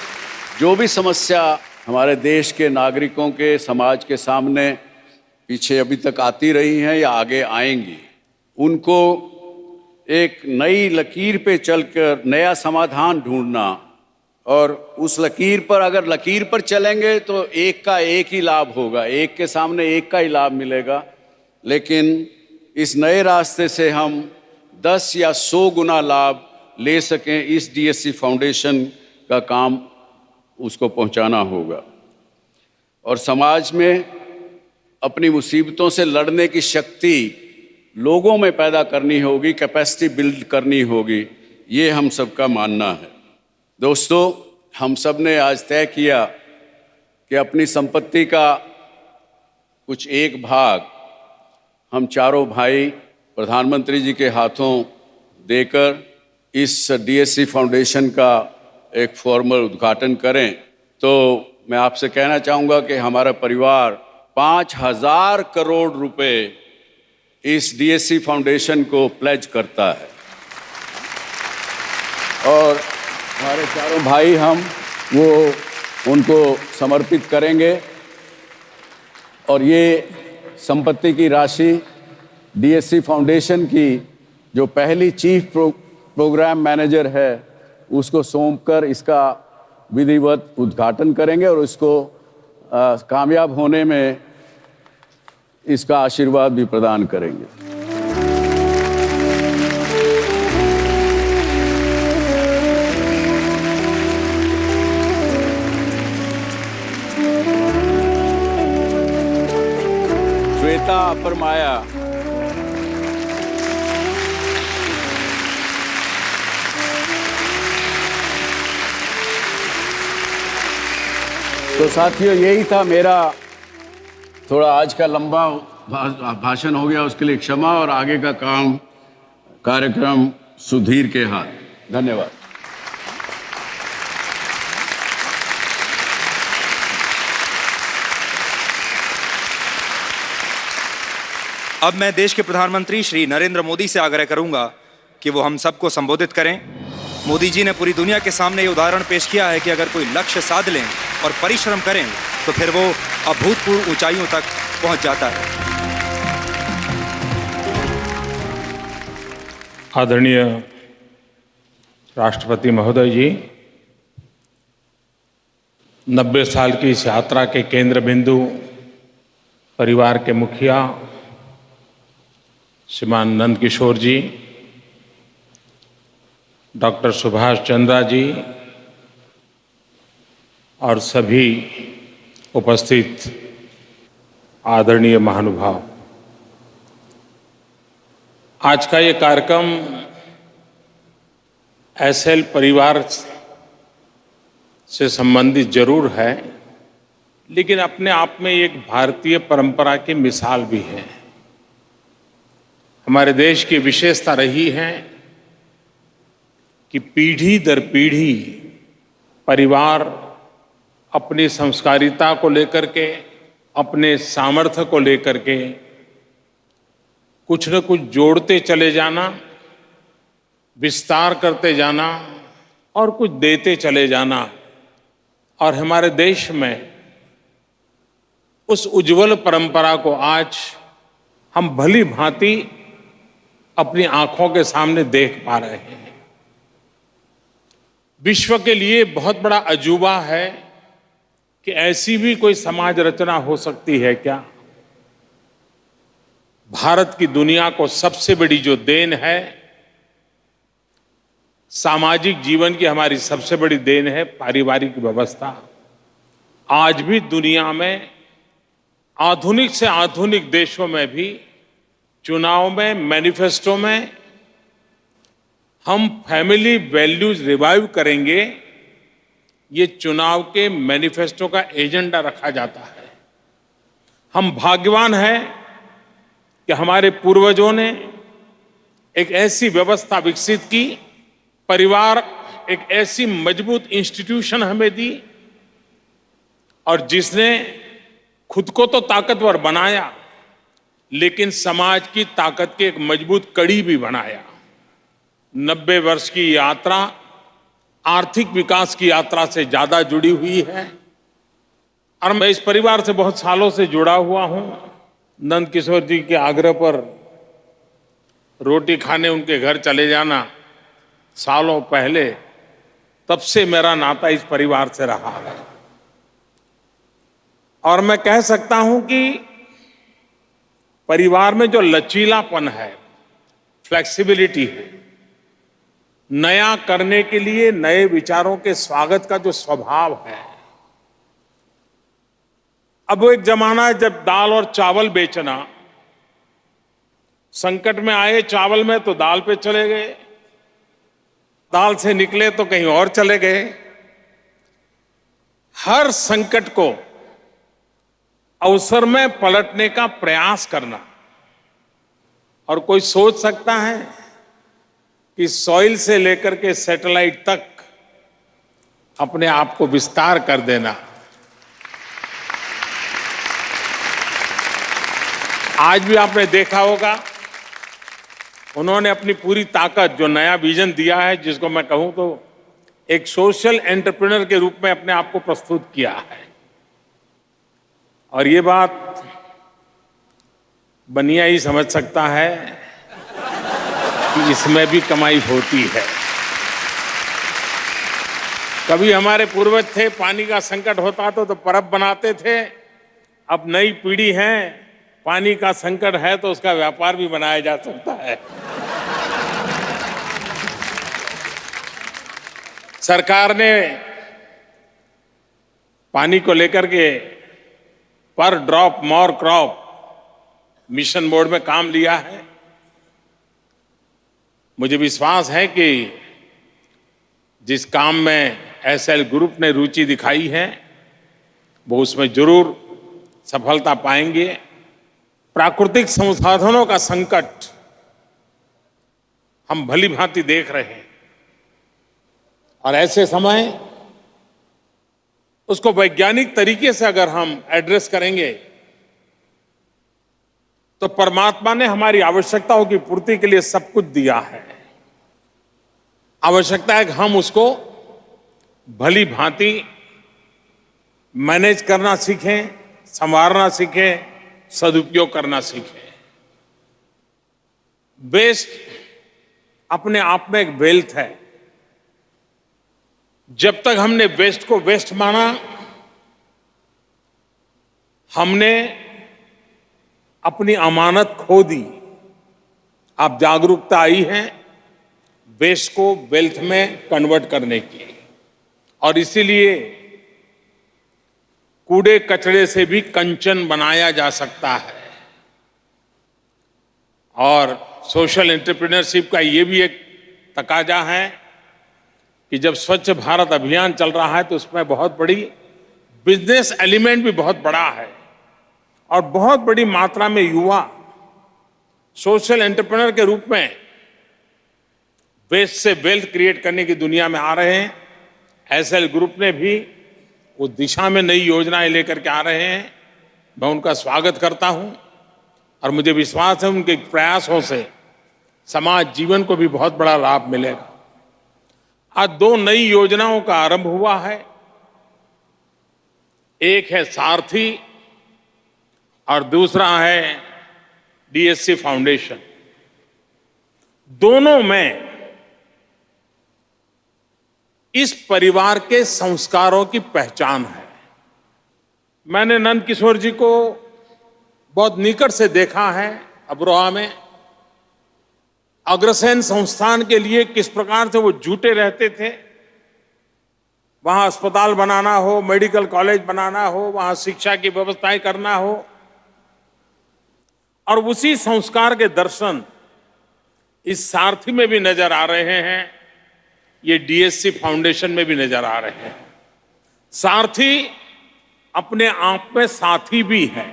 Speaker 3: जो भी समस्या हमारे देश के नागरिकों के, समाज के सामने पीछे अभी तक आती रही हैं या आगे आएंगी, उनको एक नई लकीर पे चलकर नया समाधान ढूंढना, और उस लकीर पर अगर लकीर पर चलेंगे तो एक का एक ही लाभ होगा, एक के सामने एक का ही लाभ मिलेगा, लेकिन इस नए रास्ते से हम 10 या 100 गुना लाभ ले सकें, इस DSC फाउंडेशन का काम उसको पहुंचाना होगा। और समाज में अपनी मुसीबतों से लड़ने की शक्ति लोगों में पैदा करनी होगी, कैपेसिटी बिल्ड करनी होगी, ये हम सबका मानना है। दोस्तों, हम सब ने आज तय किया कि अपनी संपत्ति का कुछ एक भाग हम चारों भाई प्रधानमंत्री जी के हाथों देकर इस DSC फाउंडेशन का एक फॉर्मल उद्घाटन करें। तो मैं आपसे कहना चाहूँगा कि हमारा परिवार 5000 करोड़ रुपए इस DSC फाउंडेशन को प्लेज करता है, और हमारे चारों भाई हम वो उनको समर्पित करेंगे। और ये संपत्ति की राशि DSC फाउंडेशन की जो पहली चीफ प्रोग्राम मैनेजर है उसको सौंपकर इसका विधिवत उद्घाटन करेंगे, और इसको कामयाब होने में इसका आशीर्वाद भी प्रदान करेंगे। श्वेता अपरमाया, तो साथियों, यही था मेरा थोड़ा आज का लंबा भाषण हो गया, उसके लिए क्षमा, और आगे का कार्यक्रम सुधीर के हाथ। धन्यवाद।
Speaker 26: अब मैं देश के प्रधानमंत्री श्री नरेंद्र मोदी से आग्रह करूंगा कि वो हम सबको संबोधित करें। मोदी जी ने पूरी दुनिया के सामने ये उदाहरण पेश किया है कि अगर कोई लक्ष्य साध लें और परिश्रम करें तो फिर वो अभूतपूर्व ऊंचाइयों तक पहुंच जाता है।
Speaker 17: आदरणीय राष्ट्रपति महोदय जी, 90 साल की इस यात्रा के केंद्र बिंदु परिवार के मुखिया श्रीमान नंद किशोर जी, डॉक्टर सुभाष चंद्रा जी और सभी उपस्थित आदरणीय महानुभाव, आज का ये कार्यक्रम एसएल परिवार से संबंधित जरूर है, लेकिन अपने आप में एक भारतीय परंपरा की मिसाल भी है। हमारे देश की विशेषता रही है कि पीढ़ी दर पीढ़ी परिवार अपनी संस्कारिता को लेकर के, अपने सामर्थ्य को लेकर के कुछ न कुछ जोड़ते चले जाना, विस्तार करते जाना और कुछ देते चले जाना। और हमारे देश में उस उज्जवल परंपरा को आज हम भली भांति अपनी आंखों के सामने देख पा रहे हैं। विश्व के लिए बहुत बड़ा अजूबा है कि ऐसी भी कोई समाज रचना हो सकती है क्या। भारत की दुनिया को सबसे बड़ी जो देन है, सामाजिक जीवन की हमारी सबसे बड़ी देन है पारिवारिक व्यवस्था। आज भी दुनिया में आधुनिक से आधुनिक देशों में भी चुनाव में, मैनिफेस्टो में हम फैमिली वैल्यूज रिवाइव करेंगे, ये चुनाव के मैनिफेस्टो का एजेंडा रखा जाता है। हम भाग्यवान हैं कि हमारे पूर्वजों ने एक ऐसी व्यवस्था विकसित की, परिवार एक ऐसी मजबूत इंस्टीट्यूशन हमें दी और जिसने खुद को तो ताकतवर बनाया, लेकिन समाज की ताकत की एक मजबूत कड़ी भी बनाया। 90 वर्ष की यात्रा आर्थिक विकास की यात्रा से ज्यादा जुड़ी हुई है और मैं इस परिवार से बहुत सालों से जुड़ा हुआ हूं। नंद किशोर जी के आग्रह पर रोटी खाने उनके घर चले जाना सालों पहले, तब से मेरा नाता इस परिवार से रहा है। और मैं कह सकता हूं कि परिवार में जो लचीलापन है, फ्लेक्सिबिलिटी है, नया करने के लिए नए विचारों के स्वागत का जो स्वभाव है। अब वो एक जमाना है जब दाल और चावल बेचना, संकट में आए चावल में तो दाल पे चले गए, दाल से निकले तो कहीं और चले गए। हर संकट को अवसर में पलटने का प्रयास करना। और कोई सोच सकता है कि सॉइल से लेकर के सैटेलाइट तक अपने आप को विस्तार कर देना। आज भी आपने देखा होगा, उन्होंने अपनी पूरी ताकत, जो नया विजन दिया है, जिसको मैं कहूं तो एक सोशल एंटरप्रेन्योर के रूप में अपने आप को प्रस्तुत किया है। और ये बात बनिया ही समझ सकता है कि इसमें भी कमाई होती है। कभी हमारे पूर्वज थे, पानी का संकट होता तो परब बनाते थे। अब नई पीढ़ी है, पानी का संकट है तो उसका व्यापार भी बनाया जा सकता है। सरकार ने पानी को लेकर के पर drop more crop mission mode में काम लिया है। मुझे विश्वास है कि जिस काम में एसएल ग्रुप ने रुचि दिखाई है, वो उसमें जरूर सफलता पाएंगे। प्राकृतिक संसाधनों का संकट हम भली भांति देख रहे हैं और ऐसे समय उसको वैज्ञानिक तरीके से अगर हम एड्रेस करेंगे तो परमात्मा ने हमारी आवश्यकताओं की पूर्ति के लिए सब कुछ दिया है। आवश्यकता है कि हम उसको भली भांति मैनेज करना सीखें, संवारना सीखें, सदुपयोग करना सीखें। वेस्ट अपने आप में एक वेल्थ है। जब तक हमने वेस्ट को वेस्ट माना, हमने अपनी अमानत खो दी। अब जागरूकता आई है वेस्ट को वेल्थ में कन्वर्ट करने की, और इसीलिए कूड़े कचरे से भी कंचन बनाया जा सकता है। और सोशल एंटरप्रेन्योरशिप का ये भी एक तकाजा है कि जब स्वच्छ भारत अभियान चल रहा है तो उसमें बहुत बड़ी बिजनेस एलिमेंट भी बहुत बड़ा है, और बहुत बड़ी मात्रा में युवा सोशल एंटरप्रेन्योर के रूप में वेस्ट से वेल्थ क्रिएट करने की दुनिया में आ रहे हैं। एसएल ग्रुप ने भी उस दिशा में नई योजनाएं लेकर के आ रहे हैं। मैं उनका स्वागत करता हूं, और मुझे विश्वास है उनके प्रयासों से समाज जीवन को भी बहुत बड़ा लाभ मिलेगा। आज 2 नई योजनाओं का आरंभ हुआ है। एक है सारथी और दूसरा है डीएससी फाउंडेशन। दोनों में इस परिवार के संस्कारों की पहचान है। मैंने नंद किशोर जी को बहुत निकट से देखा है अमरोहा में। अग्रसेन संस्थान के लिए किस प्रकार से वो जुटे रहते थे। वहां अस्पताल बनाना हो, मेडिकल कॉलेज बनाना हो, वहां शिक्षा की व्यवस्थाएं करना हो, और उसी संस्कार के दर्शन इस सारथी में भी नजर आ रहे हैं, ये डीएससी फाउंडेशन में भी नजर आ रहे हैं। सारथी अपने आप में साथी भी है।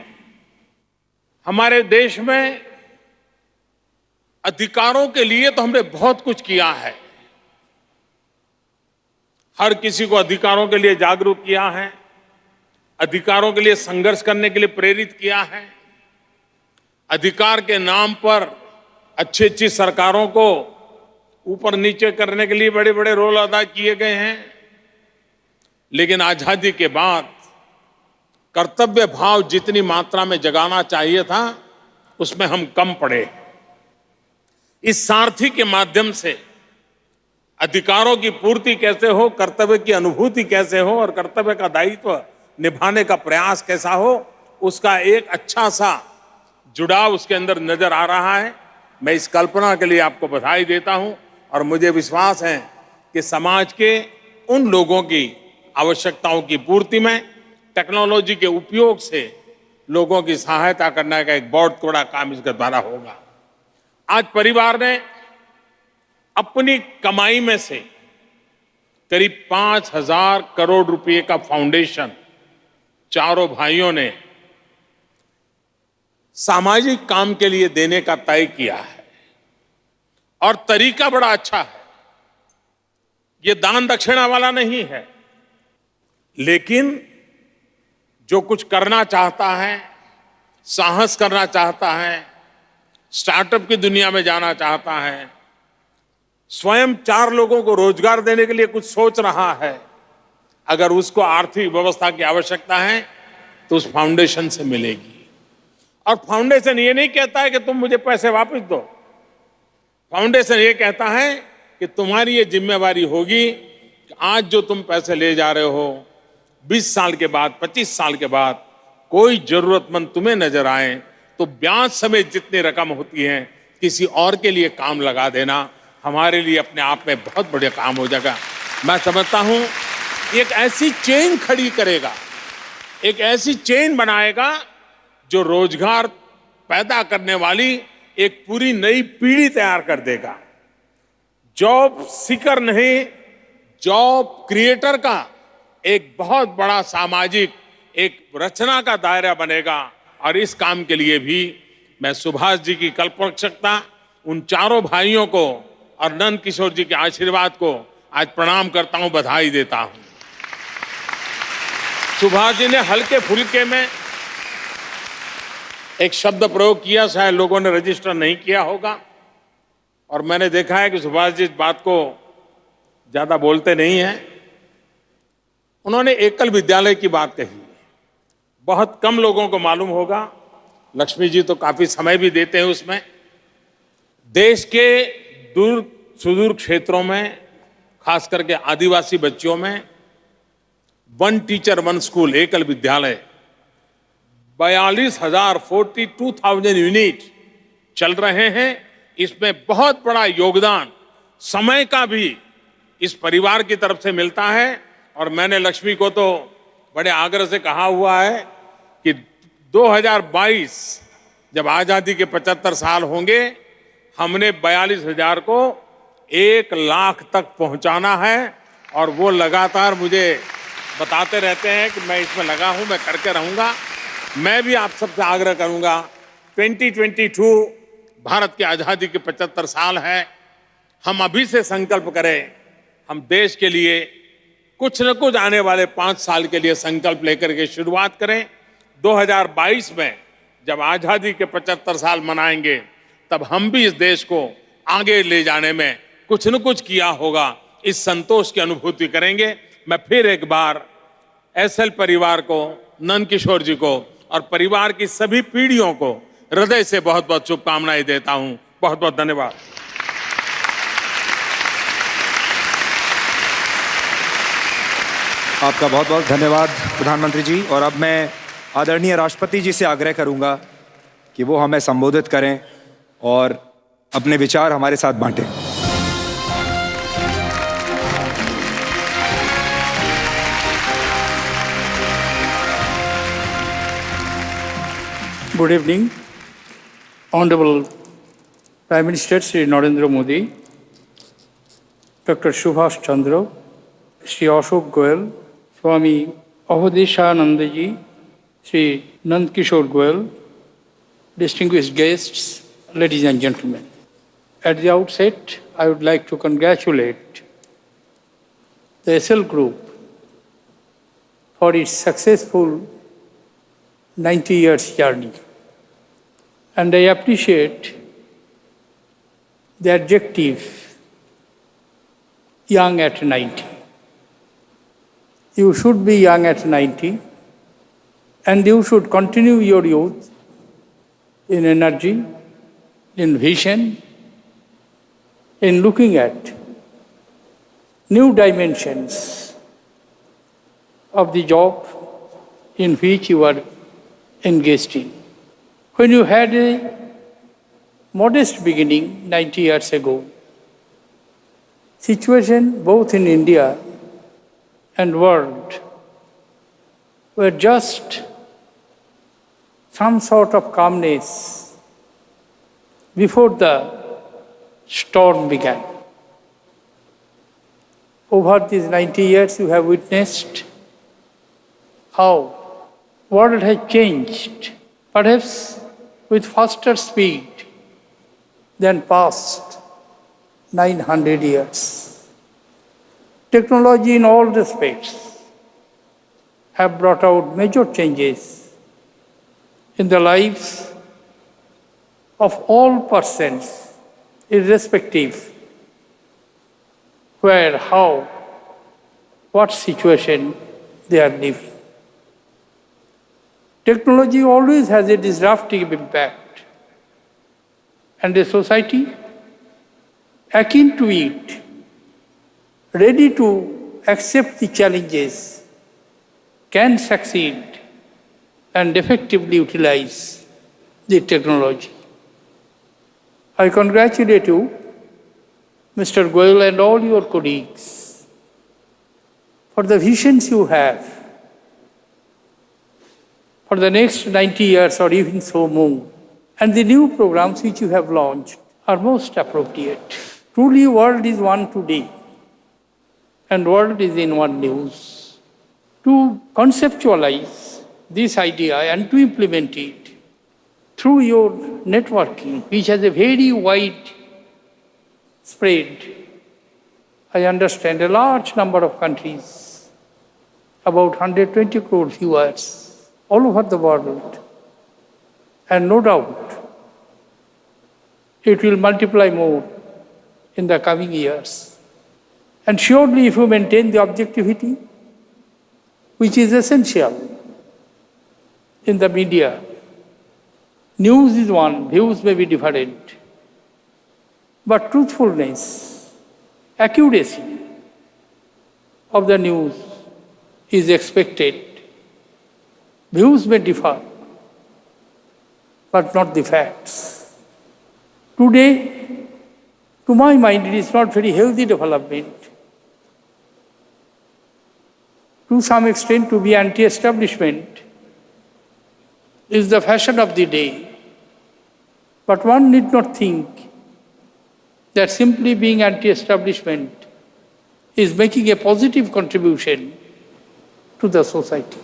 Speaker 17: हमारे देश में अधिकारों के लिए तो हमने बहुत कुछ किया है। हर किसी को अधिकारों के लिए जागरूक किया है, अधिकारों के लिए संघर्ष करने के लिए प्रेरित किया है। अधिकार के नाम पर अच्छी अच्छी सरकारों को ऊपर नीचे करने के लिए बड़े बड़े रोल अदा किए गए हैं। लेकिन आजादी के बाद कर्तव्य भाव जितनी मात्रा में जगाना चाहिए था, उसमें हम कम पड़े। इस सारथी के माध्यम से अधिकारों की पूर्ति कैसे हो, कर्तव्य की अनुभूति कैसे हो, और कर्तव्य का दायित्व निभाने का प्रयास कैसा हो, उसका एक अच्छा सा जुड़ाव उसके अंदर नजर आ रहा है। मैं इस कल्पना के लिए आपको बधाई देता हूं, और मुझे विश्वास है कि समाज के उन लोगों की आवश्यकताओं की पूर्ति में टेक्नोलॉजी के उपयोग से लोगों की सहायता करने का एक बहुत बड़ा काम इसके द्वारा होगा। आज परिवार ने अपनी कमाई में से करीब 5,000 करोड़ रुपए का फाउंडेशन चारों भाइयों ने सामाजिक काम के लिए देने का तय किया है, और तरीका बड़ा अच्छा है। ये दान दक्षिणा वाला नहीं है, लेकिन जो कुछ करना चाहता है, साहस करना चाहता है, स्टार्टअप की दुनिया में जाना चाहता है, स्वयं 4 लोगों को रोजगार देने के लिए कुछ सोच रहा है, अगर उसको आर्थिक व्यवस्था की आवश्यकता है तो उस फाउंडेशन से मिलेगी। और फाउंडेशन ये नहीं कहता है कि तुम मुझे पैसे वापस दो। फाउंडेशन ये कहता है कि तुम्हारी ये जिम्मेवारी होगी कि आज जो तुम पैसे ले जा रहे हो, 20 साल के बाद, 25 साल के बाद कोई जरूरतमंद तुम्हें नजर आए तो ब्याज समेत जितनी रकम होती है किसी और के लिए काम लगा देना हमारे लिए अपने आप में बहुत बड़ा काम हो जाएगा। मैं समझता हूं एक ऐसी चेन खड़ी करेगा, एक ऐसी चेन बनाएगा जो रोजगार पैदा करने वाली एक पूरी नई पीढ़ी तैयार कर देगा। जॉब सीकर नहीं, जॉब क्रिएटर का एक बहुत बड़ा सामाजिक एक रचना का दायरा बनेगा। और इस काम के लिए भी मैं सुभाष जी की कल्पना, उन चारों भाइयों को और नंद किशोर जी के आशीर्वाद को आज प्रणाम करता हूं, बधाई देता हूं। सुभाष जी ने हल्के फुल्के में एक शब्द प्रयोग किया, शायद लोगों ने रजिस्टर नहीं किया होगा, और मैंने देखा है कि सुभाष जी इस बात को ज्यादा बोलते नहीं हैं, उन्होंने एकल विद्यालय की बात कही। बहुत कम लोगों को मालूम होगा, लक्ष्मी जी तो काफी समय भी देते हैं उसमें। देश के दूर सुदूर क्षेत्रों में, खास करके आदिवासी बच्चों में, वन टीचर वन स्कूल, एकल विद्यालय, 42,000 यूनिट चल रहे हैं। इसमें बहुत बड़ा योगदान समय का भी इस परिवार की तरफ से मिलता है। और मैंने लक्ष्मी को तो बड़े आग्रह से कहा हुआ है कि 2022 जब आजादी के 75 साल होंगे, हमने 42,000 को 1 लाख तक पहुंचाना है। और वो लगातार मुझे बताते रहते हैं कि मैं इसमें लगा हूं, मैं करके रहूंगा। मैं भी आप सबसे आग्रह करूंगा, 2022 भारत की आजादी के 75 साल है। हम अभी से संकल्प करें, हम देश के लिए कुछ न कुछ आने वाले 5 साल के लिए संकल्प लेकर के शुरुआत करें। 2022 में जब आजादी के 75 साल मनाएंगे, तब हम भी इस देश को आगे ले जाने में कुछ न कुछ किया होगा, इस संतोष की अनुभूति करेंगे। मैं फिर एक बार एसएल परिवार को, नंद किशोर जी को और परिवार की सभी पीढ़ियों को हृदय से बहुत बहुत शुभकामनाएं देता हूं। बहुत बहुत धन्यवाद।
Speaker 26: आपका बहुत बहुत धन्यवाद प्रधानमंत्री जी। और अब मैं आदरणीय राष्ट्रपति जी से आग्रह करूंगा कि वो हमें संबोधित करें और अपने विचार हमारे साथ बांटें।
Speaker 20: Good evening, Honorable Prime Minister Sri Narendra Modi, Dr. Subhash Chandra, Sri Ashok Goel, Swami Avadeshananda ji, Sri Nand Kishore Goel, distinguished guests, ladies and gentlemen. At the outset, I would like to congratulate the SL Group for its successful 90 years journey. And I appreciate the adjective young at 90. You should be young at 90, and you should continue your youth in energy, in vision, in looking at new dimensions of the job in which you are engaged in. When you had a modest beginning 90 years ago, situation both in India and world were just some sort of calmness before the storm began. Over these 90 years, you have witnessed how world has changed, perhaps with faster speed than past 900 years. Technology in all respects have brought out major changes in the lives of all persons, irrespective where, how, what situation they are living. Technology always has a disruptive impact, and a society akin to it, ready to accept the challenges, can succeed and effectively utilize the technology. I congratulate you, Mr. Goel, and all your colleagues for the visions you have for the next 90 years or even so more. And the new programs which you have launched are most appropriate. Truly, world is one today, and world is in one news. To conceptualize this idea and to implement it through your networking, which has a very wide spread, I understand a large number of countries, about 120 crore viewers all over the world, and no doubt it will multiply more in the coming years. And surely if you maintain the objectivity, which is essential in the media, news is one, views may be different, but truthfulness, accuracy of the news is expected. Views may differ, but not the facts. Today, to my mind, it is not very healthy development. To some extent, to be anti-establishment is the fashion of the day. But one need not think that simply being anti-establishment is making a positive contribution to the society.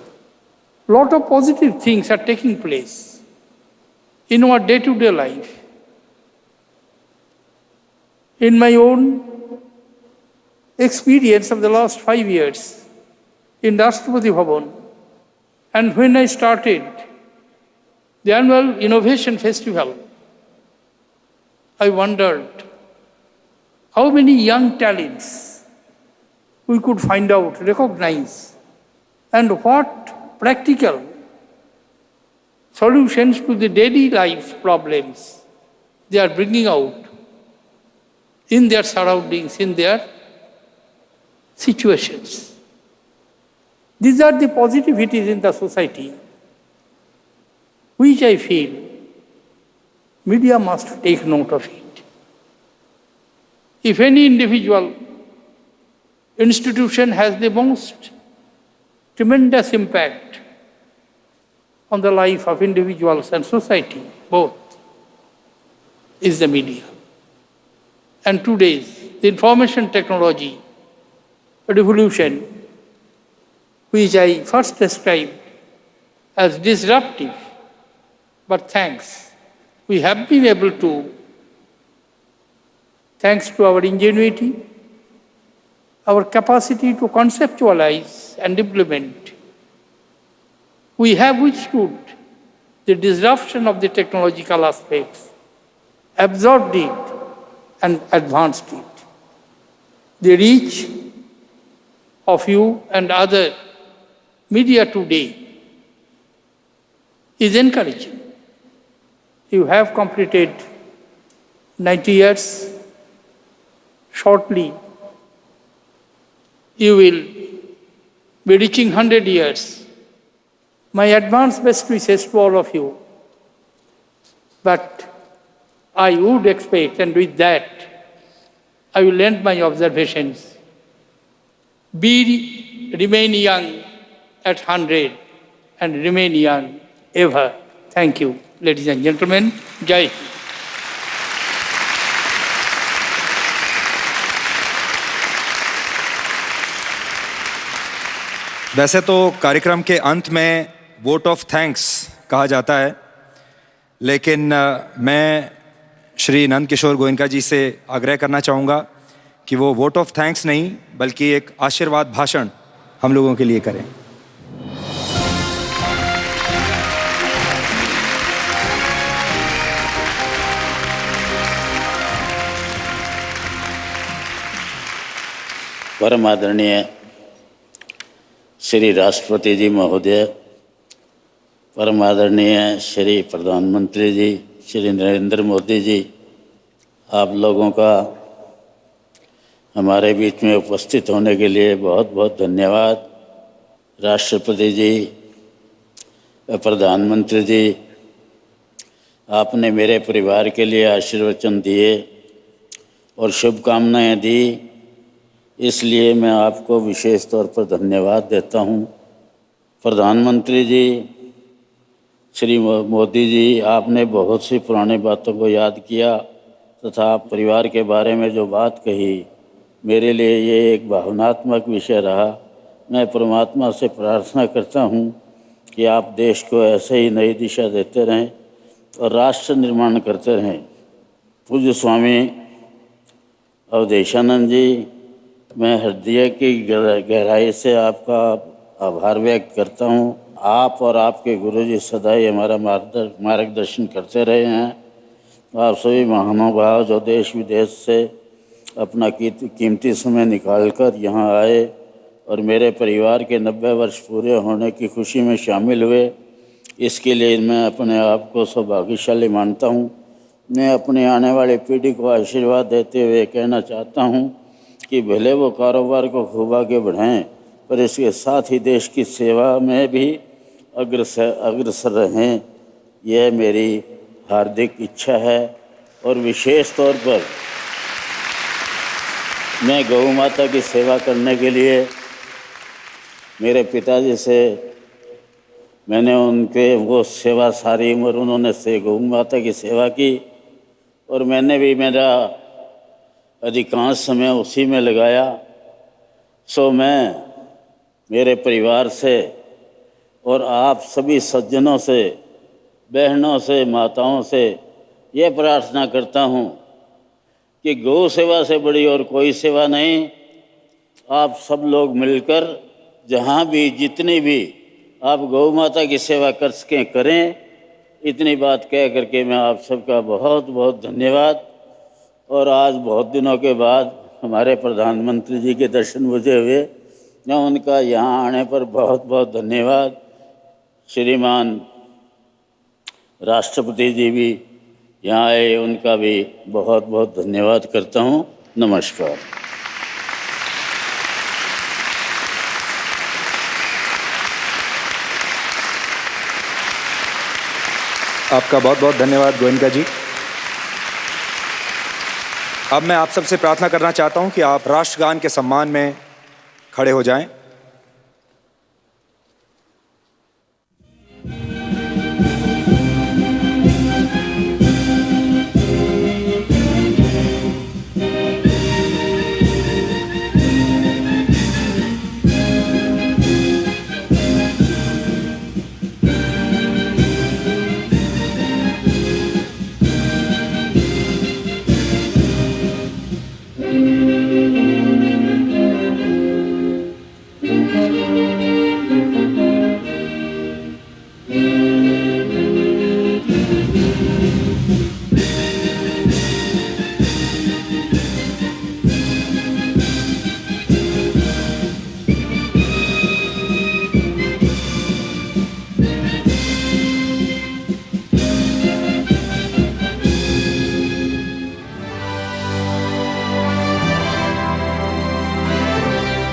Speaker 20: A lot of positive things are taking place in our day-to-day life. In my own experience of the last 5 years in Rashtrapati Bhavan, and when I started the annual Innovation Festival, I wondered how many young talents we could find out, recognize, and what practical solutions to the daily life problems they are bringing out in their surroundings, in their situations. These are the positivities in the society, which I feel media must take note of it. If any individual institution has the most tremendous impact on the life of individuals and society, both, is the media. And today's the information technology revolution, which I first described as disruptive, but thanks, we have been able to, thanks to our ingenuity, our capacity to conceptualize and implement, we have withstood the disruption of the technological aspects, absorbed it and advanced it. The reach of you and other media today is encouraging. You have completed 90 years. Shortly, you will be reaching 100 years. My advance best wishes to all of you. But I would expect, and with that, I will end my observations. Remain young at 100 and remain young ever. Thank you, ladies and gentlemen. Jai Hind.
Speaker 26: वैसे तो कार्यक्रम के अंत में vote of thanks कहा जाता है, लेकिन मैं श्री नंद किशोर गोयनका जी से आग्रह करना चाहूँगा कि वो वोट ऑफ थैंक्स नहीं बल्कि एक आशीर्वाद भाषण हम लोगों के लिए करें।
Speaker 6: परम आदरणीय श्री राष्ट्रपति जी महोदय, परम आदरणीय श्री प्रधानमंत्री जी श्री नरेंद्र मोदी जी, आप लोगों का हमारे बीच में उपस्थित होने के लिए बहुत बहुत धन्यवाद। राष्ट्रपति जी, प्रधानमंत्री जी, आपने मेरे परिवार के लिए आशीर्वचन दिए और शुभकामनाएं दी, इसलिए मैं आपको विशेष तौर पर धन्यवाद देता हूं। प्रधानमंत्री जी श्री मोदी जी, आपने बहुत सी पुरानी बातों को याद किया तथा परिवार के बारे में जो बात कही, मेरे लिए ये एक भावनात्मक विषय रहा। मैं परमात्मा से प्रार्थना करता हूं कि आप देश को ऐसे ही नई दिशा देते रहें और राष्ट्र निर्माण करते रहें। पूज्य स्वामी अवधेशानंद जी, मैं हृदय की गहराई से आपका आभार व्यक्त करता हूं। आप और आपके गुरुजी सदा ही हमारा मार्गदर्शन करते रहे हैं। आप सभी महानुभाव जो देश विदेश से अपना कीमती समय निकालकर यहाँ आए और मेरे परिवार के 90 वर्ष पूरे होने की खुशी में शामिल हुए। इसके लिए मैं अपने आप को सौभाग्यशाली मानता हूँ। मैं अपनी आने वाली पीढ़ी को आशीर्वाद देते हुए कहना चाहता हूँ कि भले वो कारोबार को खूब आगे बढ़ाएं, पर इसके साथ ही देश की सेवा में भी अग्रसर रहें। यह मेरी हार्दिक इच्छा है। और विशेष तौर पर मैं गौ माता की सेवा करने के लिए मेरे पिताजी से मैंने उनके वो सेवा सारी उम्र उन्होंने से गौ माता की सेवा की और मैंने भी मेरा अधिकांश समय उसी में लगाया। सो मैं मेरे परिवार से और आप सभी सज्जनों से, बहनों से, माताओं से ये प्रार्थना करता हूँ कि गौ सेवा से बड़ी और कोई सेवा नहीं। आप सब लोग मिलकर जहाँ भी जितनी भी आप गौ माता की सेवा कर सकें करें। इतनी बात कह करके मैं आप सबका बहुत बहुत धन्यवाद। और आज बहुत दिनों के बाद हमारे प्रधानमंत्री जी के दर्शन मुझे हुए। मैं उनका यहाँ आने पर बहुत बहुत धन्यवाद। श्रीमान राष्ट्रपति जी भी यहाँ आए, उनका भी बहुत बहुत धन्यवाद करता हूँ। नमस्कार।
Speaker 26: आपका बहुत बहुत धन्यवाद गोयनका जी। अब मैं आप सबसे प्रार्थना करना चाहता हूं कि आप राष्ट्रगान के सम्मान में खड़े हो जाएं।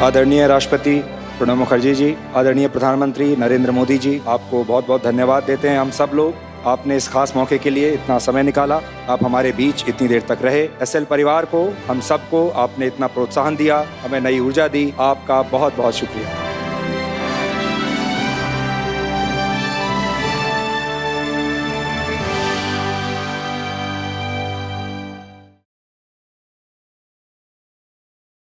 Speaker 26: आदरणीय राष्ट्रपति प्रणब मुखर्जी जी, आदरणीय प्रधानमंत्री नरेंद्र मोदी जी, आपको बहुत बहुत धन्यवाद देते हैं हम सब लोग। आपने इस खास मौके के लिए इतना समय निकाला, आप हमारे बीच इतनी देर तक रहे। एसएल परिवार को, हम सबको आपने इतना प्रोत्साहन दिया, हमें नई ऊर्जा दी। आपका बहुत बहुत शुक्रिया।